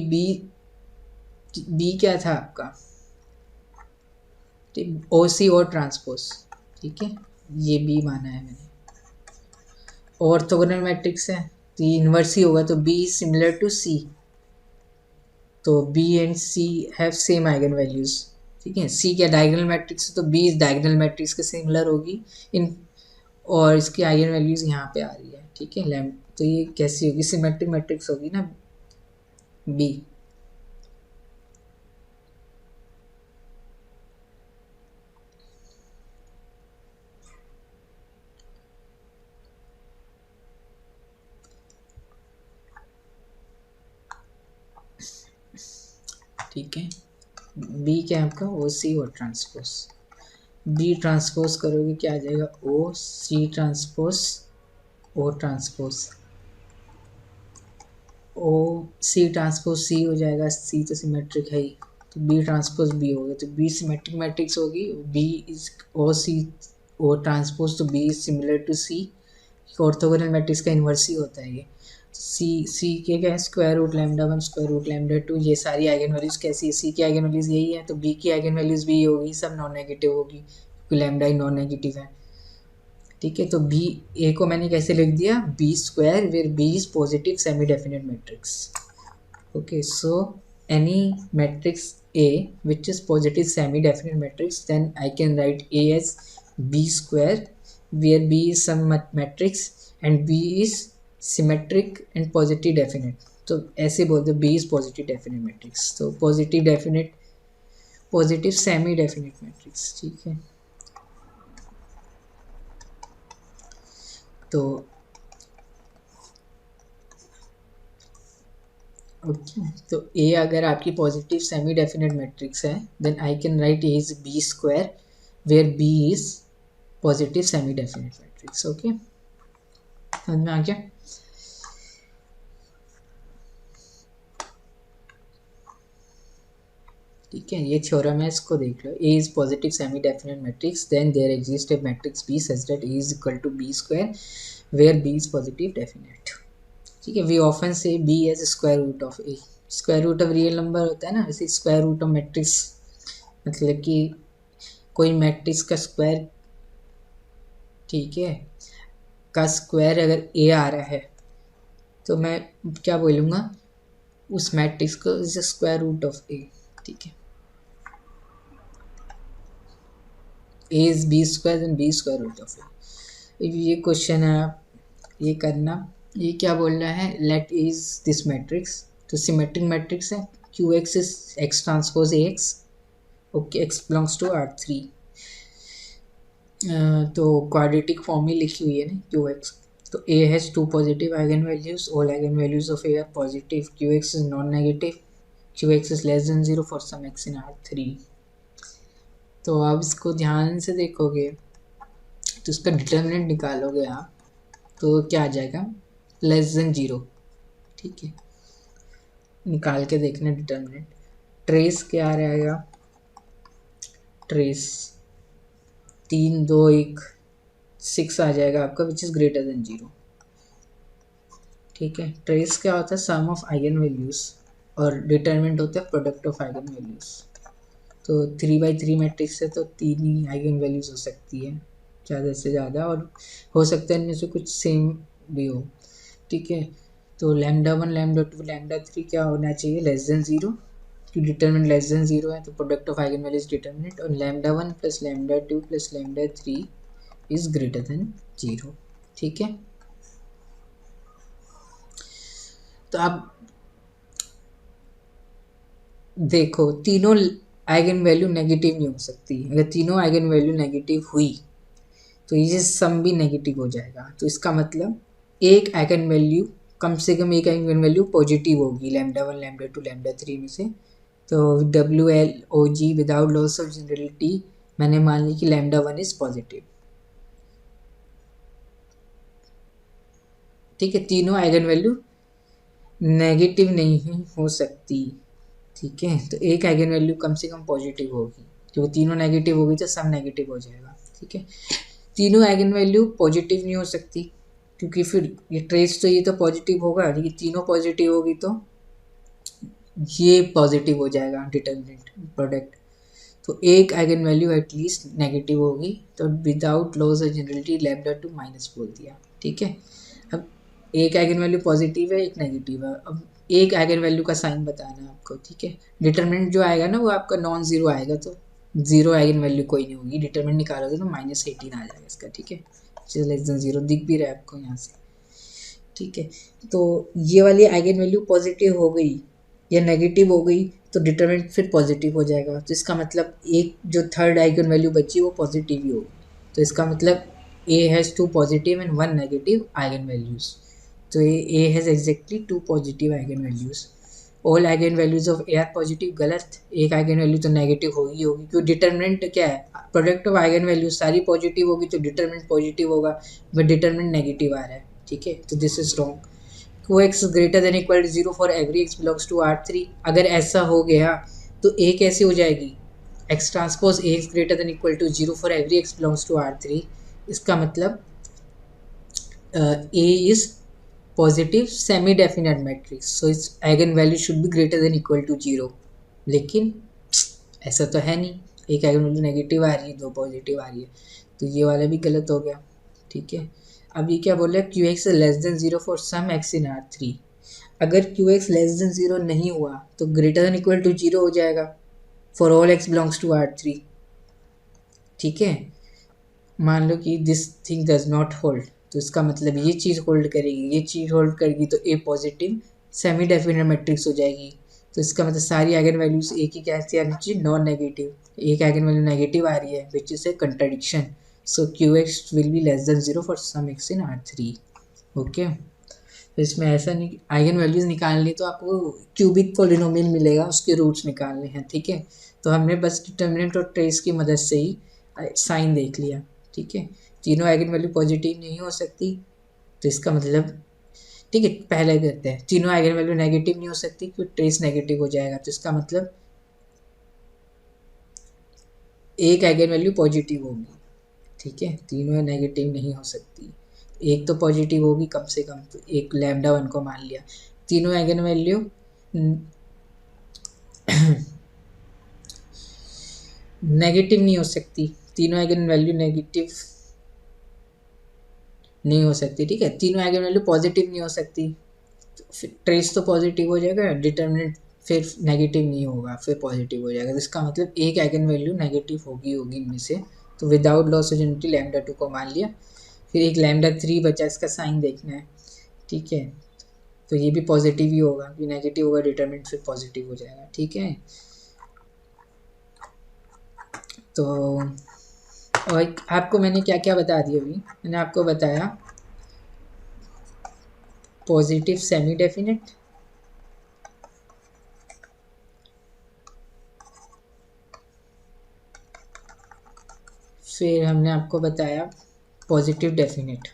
S1: बी क्या था आपका, ओ सी ओ ट्रांसपोज, ठीक है, ये बी माना है मैंने। ऑर्थोगोनल मैट्रिक्स है तो ये इन्वर्स ही होगा, तो B is similar to C, so B and C have same eigen values. ठीक है, सी क्या डायगोनल मैट्रिक्स है तो बी इज डायगोनल मैट्रिक्स के सिमिलर होगी इन, और इसकी आइगन वैल्यूज यहाँ पे आ रही है। ठीक है, लैम तो ये कैसी होगी, सिमेट्रिक मैट्रिक्स होगी ना बी। ठीक है, बी क्या है आपका, ओ C O transpose. B transpose करोगे क्या आ जाएगा, ओ सी ट्रांसपोज ओ ट्रांसपोज, ओ सी ट्रांसपोज सी हो जाएगा, सी तो सिमेट्रिक है ही, तो बी ट्रांसपोज बी हो गया, तो बी सिमेट्रिक मैट्रिक्स होगी, B is O C O transpose, तो B is similar to C, orthogonal matrix का इन्वर्स ही होता है ये। सी के क्या है, square root lambda one square root lambda two, ये सारी आइगन वैल्यूज कैसी है, सी की आइगन वैल्यूज यही है, तो बी की आइगन वैल्यूज भी होगी, सब नॉन नेगेटिव होगी क्योंकि लैम्डा ही नॉन नेगेटिव है। ठीक है, तो बी ए को मैंने कैसे लिख दिया, B square where B is positive semi definite matrix. Okay, so any matrix A which is positive semi definite matrix, then I can write A as B square where B is some matrix and B is symmetric and positive definite, तो ऐसे बोल दो B is positive definite matrix, तो positive definite positive semi definite matrix। ठीक है, तो okay, तो A अगर आपकी पॉजिटिव सेमी डेफिनेट मैट्रिक्स है then I can write A is B square where B is positive semi definite matrix. Okay, समझ में आ गया। ठीक है, ये थ्योरम है, इसको देख लो, A is positive semi definite matrix then there exist a matrix B such that A is equal to B square where B is positive definite. ठीक है, we often say B as square root of A, square root of real number होता है ना, वैसे square root of matrix मतलब कि कोई matrix का स्क्वायर, ठीक है, का स्क्वायर अगर ए आ रहा है तो मैं क्या बोलूँगा, उस मैट्रिक्स को is square root of A. ठीक है, A is B square then B square root of A. ये क्वेश्चन है, आप ये करना। ये क्या बोल रहा है, लेट इज दिस मैट्रिक्स, तो सिमेट्रिक मैट्रिक्स है, Q x is x transpose A x. Okay, x belongs to R three, तो क्वाड्रेटिक फॉर्म ही लिखी हुई है ना क्यू एक्स, तो A has two positive eigen values, all eigen values of A are positive, Q x is non negative, Q x is less than zero for some x in R three. तो आप इसको ध्यान से देखोगे तो इसका determinant निकालोगे आप, तो क्या आ जाएगा, लेस देन जीरो। ठीक है, निकाल के देखना डिटर्मिनेंट, ट्रेस क्या रहेगा, ट्रेस 3 2 1 6 आ जाएगा आपका, which is greater than zero. ठीक है, ट्रेस क्या होता है, सम ऑफ आइगन वैल्यूज, और डिटर्मिनेंट होता है प्रोडक्ट ऑफ आइगन वैल्यूज। तो 3/3 मैट्रिक्स है तो 3 ही आइगन वैल्यूज हो सकती है ज़्यादा से ज़्यादा, और हो सकता है इनमें से कुछ सेम भी हो। ठीक है, तो lambda one lambda two lambda three क्या होना चाहिए, लेस देन जीरो, कि डिटर्मिनेंट लेस देन जीरो है तो product of eigen values determinant, और lambda one plus lambda two plus lambda three is greater than zero. ठीक है, तो आप देखो तीनों आइगन वैल्यू नेगेटिव नहीं हो सकती, अगर तीनों आइगन वैल्यू नेगेटिव हुई तो ये सम भी नेगेटिव हो जाएगा, तो इसका मतलब एक आइगन वैल्यू, कम से कम एक आइगन वैल्यू पॉजिटिव होगी lambda one lambda two lambda three में से। तो W L O G without loss of generality मैंने मान ली कि लैम्डा वन इज पॉजिटिव। ठीक है, तीनों आइगन वैल्यू नेगेटिव नहीं हो सकती। ठीक है, तो एक आइगन वैल्यू कम से कम पॉजिटिव होगी, क्योंकि तीनों नेगेटिव होगी तो सब नेगेटिव हो जाएगा। ठीक है, तीनों आइगन वैल्यू पॉजिटिव नहीं हो सकती, क्योंकि फिर ये ट्रेस तो ये तो पॉजिटिव होगा, लेकिन तीनों पॉजिटिव होगी तो ये पॉजिटिव हो जाएगा डिटर्मिनेंट प्रोडक्ट, तो एक आइगन वैल्यू एटलीस्ट नेगेटिव होगी, तो without loss of generality lambda two minus बोल दिया, ठीक है। अब एक आइगन वैल्यू पॉजिटिव है, एक नेगेटिव है। अब एक आइगन वैल्यू का साइन बताना है आपको, ठीक है। डिटरमिनेंट जो आएगा ना वो आपका नॉन जीरो आएगा, तो जीरो आइगन वैल्यू कोई नहीं होगी। डिटरमिनेंट निकालोगे तो -18 आ जाएगा इसका, ठीक है। लेस देन जीरो दिख भी रहा है आपको यहाँ से, ठीक है। तो ये वाली आइगन वैल्यू पॉजिटिव हो गई या नेगेटिव हो गई तो डिटरमिनेंट फिर पॉजिटिव हो जाएगा। तो इसका मतलब एक जो थर्ड आइगन वैल्यू बची वो पॉजिटिव ही होगी। तो इसका मतलब A has 2 positive and 1 negative eigen values. तो A has exactly 2 positive eigen values. All eigen values of A are positive, गलत। एक आइगन वैल्यू तो नेगेटिव होगी क्योंकि डिटरमिनेंट क्या है, प्रोडक्ट ऑफ आइगन वैल्यूज सारी पॉजिटिव होगी तो डिटरमिनेंट पॉजिटिव होगा, बट डिटरमिनेंट नेगेटिव आ रहा है, ठीक है। तो this is wrong. Q(x) greater than equal to 0 for every x belongs to R3। अगर ऐसा हो गया तो A कैसे हो जाएगी, x transpose Ax greater than equal to 0 for every x belongs to R3। इसका मतलब A is positive semi definite matrix, so its eigen value should be greater than equal to 0। लेकिन ऐसा तो है नहीं, एक आइगन वैल्यू नेगेटिव आ रही है, दो पॉजिटिव आ रही है, तो ये वाला भी गलत हो गया, ठीक है। अब ये क्या बोल रहा है, Qx less than 0 for some x in R3। अगर Qx लेस देन 0 नहीं हुआ तो ग्रेटर देन इक्वल टू 0 हो जाएगा for all x belongs to R3, ठीक है। मान लो कि this thing does not hold, तो इसका मतलब ये चीज़ होल्ड करेगी, ये चीज़ होल्ड करेगी तो A positive semi definite matrix हो जाएगी। तो इसका मतलब सारी आइगन वैल्यूज एक ही कैसे आनी चाहिए, नॉन नेगेटिव। एक आइगन वैल्यू नेगेटिव आ रही है which is a contradiction, so Qx will be less than 0 for some x in R3, okay. तो इसमें ऐसा नहीं, आइगन वैल्यूज निकालनी तो आपको क्यूबिक पॉलिनोमियल मिलेगा, उसके रूट्स निकालने हैं, ठीक है। तो हमने बस डिटर्मिनेंट और ट्रेस की मदद से ही साइन देख लिया, ठीक है। तीनों आइगन वैल्यू पॉजिटिव नहीं हो सकती, तो इसका मतलब, ठीक है, पहले करते हैं। तीनों आइगन वैल्यू नेगेटिव नहीं हो सकती क्योंकि ट्रेस नेगेटिव हो जाएगा, तो इसका मतलब एक आइगन वैल्यू पॉजिटिव होगी, ठीक है। तीनों नेगेटिव नहीं हो सकती, एक तो पॉजिटिव होगी कम से कम, तो एक लैम्डा 1 को मान लिया। तीनों आइगन वैल्यू नेगेटिव नहीं हो सकती, तीनों आइगन वैल्यू नेगेटिव नहीं हो सकती, ठीक है। तीनों आइगन वैल्यू पॉजिटिव नहीं हो सकती, तो ट्रेस तो पॉजिटिव हो जाएगा, डिटर्मिनेंट फिर नेगेटिव नहीं होगा, फिर पॉजिटिव हो जाएगा। तो इसका मतलब एक आइगन वैल्यू नेगेटिव होगी इनमें से, तो without loss of unity lambda 2 को मान लिया। फिर एक लैम्डा 3 बचा, इसका साइन देखना है, ठीक है। तो ये भी पॉजिटिव ही होगा, कि नेगेटिव होगा डिटरमिनेंट फिर पॉजिटिव हो जाएगा, ठीक है। तो और आपको मैंने क्या क्या बता दिया, अभी मैंने आपको बताया पॉजिटिव सेमी डेफिनेट, फिर हमने आपको बताया पॉजिटिव डेफिनेट,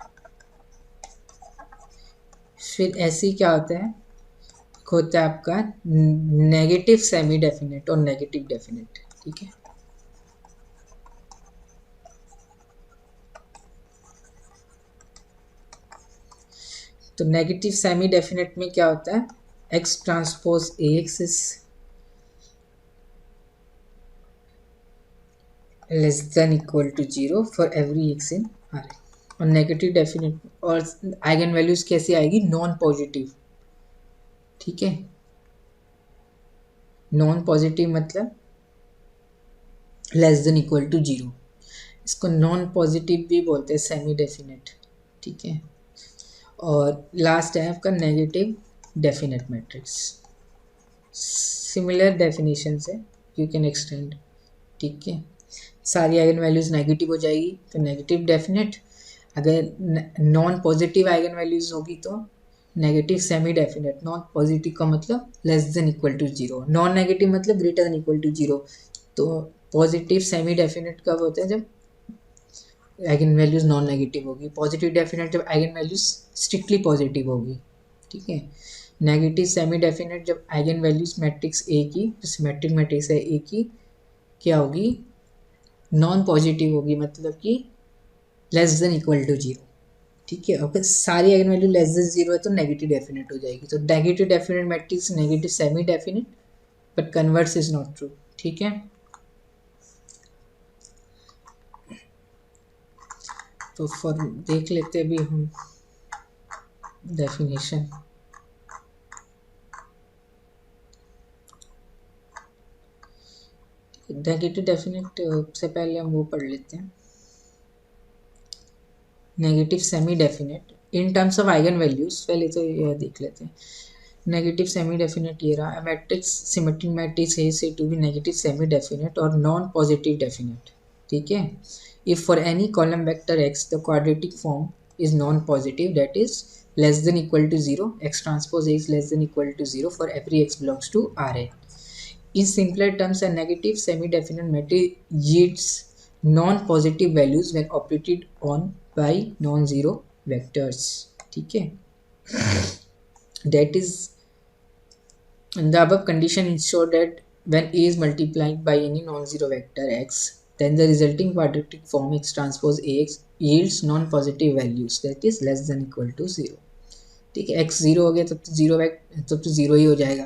S1: फिर ऐसे ही क्या होता है, होता है आपका नेगेटिव सेमी डेफिनेट और नेगेटिव डेफिनेट, ठीक है। तो नेगेटिव सेमी डेफिनेट में क्या होता है, x transpose Ax is less than equal to 0 for every x in R। और नेगेटिव डेफिनेट और आइगन वैल्यूज कैसे आएगी, नॉन पॉजिटिव, ठीक है। नॉन पॉजिटिव मतलब लेस देन इक्वल टू 0, इसको नॉन पॉजिटिव भी बोलते हैं सेमी डेफिनेट, ठीक है। और लास्ट है आपका negative definite matrix, similar definition से यू कैन एक्सटेंड, ठीक है। सारी आइगन वैल्यूज नेगेटिव हो जाएगी तो नेगेटिव डेफिनेट, अगर नॉन पॉजिटिव आइगन वैल्यूज होगी तो negative semi definite. Non positive का मतलब less than equal to 0, non negative मतलब ग्रेटर देन इक्वल टू 0। तो पॉजिटिव सेमी डेफिनेट कब होते हैं, जब आइगन वैल्यूज नॉन नेगेटिव होगी। पॉजिटिव डेफिनेट जब आइगन वैल्यूज स्ट्रिक्टली पॉजिटिव होगी, ठीक है। नेगेटिव सेमी डेफिनेट जब आइगन वैल्यूज मैट्रिक्स ए की, जो सिमेट्रिक मैट्रिक्स है ए की, क्या होगी, नॉन पॉजिटिव होगी, मतलब कि लेस देन इक्वल टू 0, ठीक है। और सारी आइगन वैल्यू लेस देन 0 है तो नेगेटिव डेफिनेट हो जाएगी। तो negative definite matrix negative semi definite but converse is not true, ठीक है। तो फॉर देख लेते अभी हम डेफिनेशन। नेगेटिव डेफिनेट से पहले हम वो पढ़ लेते हैं, negative semi definite in terms of eigen values. पहले तो ये देख लेते हैं नेगेटिव सेमी डेफिनेट। ये रहा मैट्रिक्स, सिमेट्रिक मैट्रिक्स है से to be negative semi definite और नॉन पॉजिटिव डेफिनेट। ठीक है, if for any column vector x the quadratic form is non positive, that is less than equal to 0, x transpose x less than equal to 0 for every x belongs to Rn. In simpler terms, a negative semi-definite matrix yields non-positive values when operated on by non-zero vectors. ठीक है, that is the above condition ensure that when A is multiplied by any non-zero vector x, then the resulting quadratic form x transpose Ax yields non-positive values, that is less than equal to 0. ठीक है, x 0 हो गया तब तो 0 ही हो जाएगा।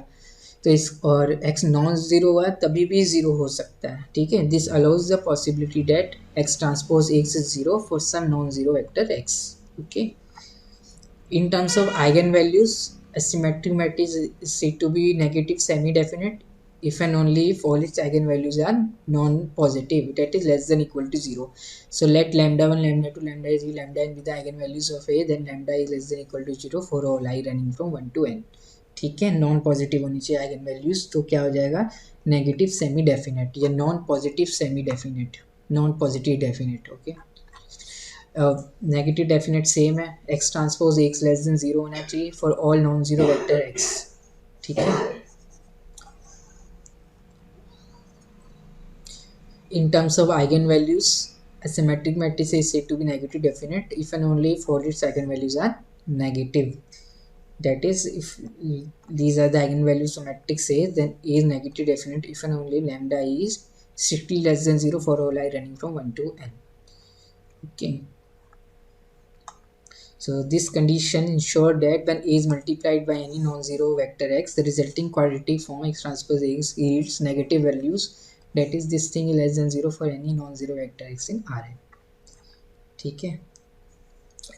S1: तो इस और x नॉन ज़ीरो हुआ तभी भी 0 हो सकता है। ठीक है, this allows the possibility that x transpose x is 0 for some non zero vector x. Okay, in terms of eigen values a symmetric matrix is said to be negative semi-definite if and only if all its eigenvalues are non-positive, that is less than equal to 0. So let lambda 1, lambda 2, lambda is lambda n be the eigenvalues of A, then lambda is less than equal to 0 for all I running from 1 to n. ठीक है, non positive होनी चाहिए eigen values, तो क्या हो जाएगा negative semi definite या non positive semi definite, non positive definite. Okay, negative definite same है, x transpose x less than 0 होना चाहिए for all non zero vector x। ठीक है, in terms of eigenvalues a symmetric matrix is said to be negative definite if and only if all its eigenvalues are negative, that is if these are the eigenvalues of matrix A, then A is negative definite if and only lambda is strictly less than 0 for all I running from 1 to n. Okay, so this condition ensure that when A is multiplied by any non-zero vector x, the resulting quadratic form x transpose x yields negative values, that is this thing is less than 0 for any non-zero vector x in Rn. ठीक है,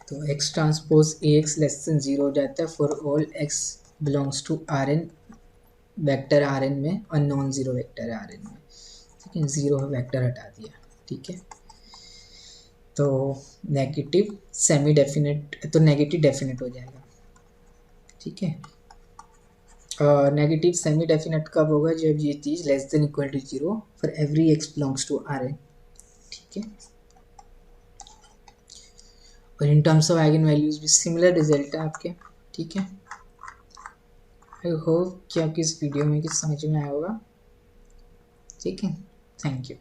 S1: तो x transpose ax less than 0 हो जाता है for all x belongs to Rn vector Rn में और non zero vector Rn में। ठीक है, 0 वेक्टर हटा दिया। ठीक है, तो नेगेटिव सेमी डेफिनेट तो नेगेटिव डेफिनेट हो जाएगा। ठीक है, नेगेटिव सेमी डेफिनेट कब होगा, जब ये चीज़ less than equal to 0 for every x belongs to Rn। ठीक है, और in terms of eigen values भी सिमिलर रिजल्ट है आपके। ठीक है, आई होप कि आपकी इस वीडियो में कुछ समझ में आया होगा। ठीक है, थैंक यू।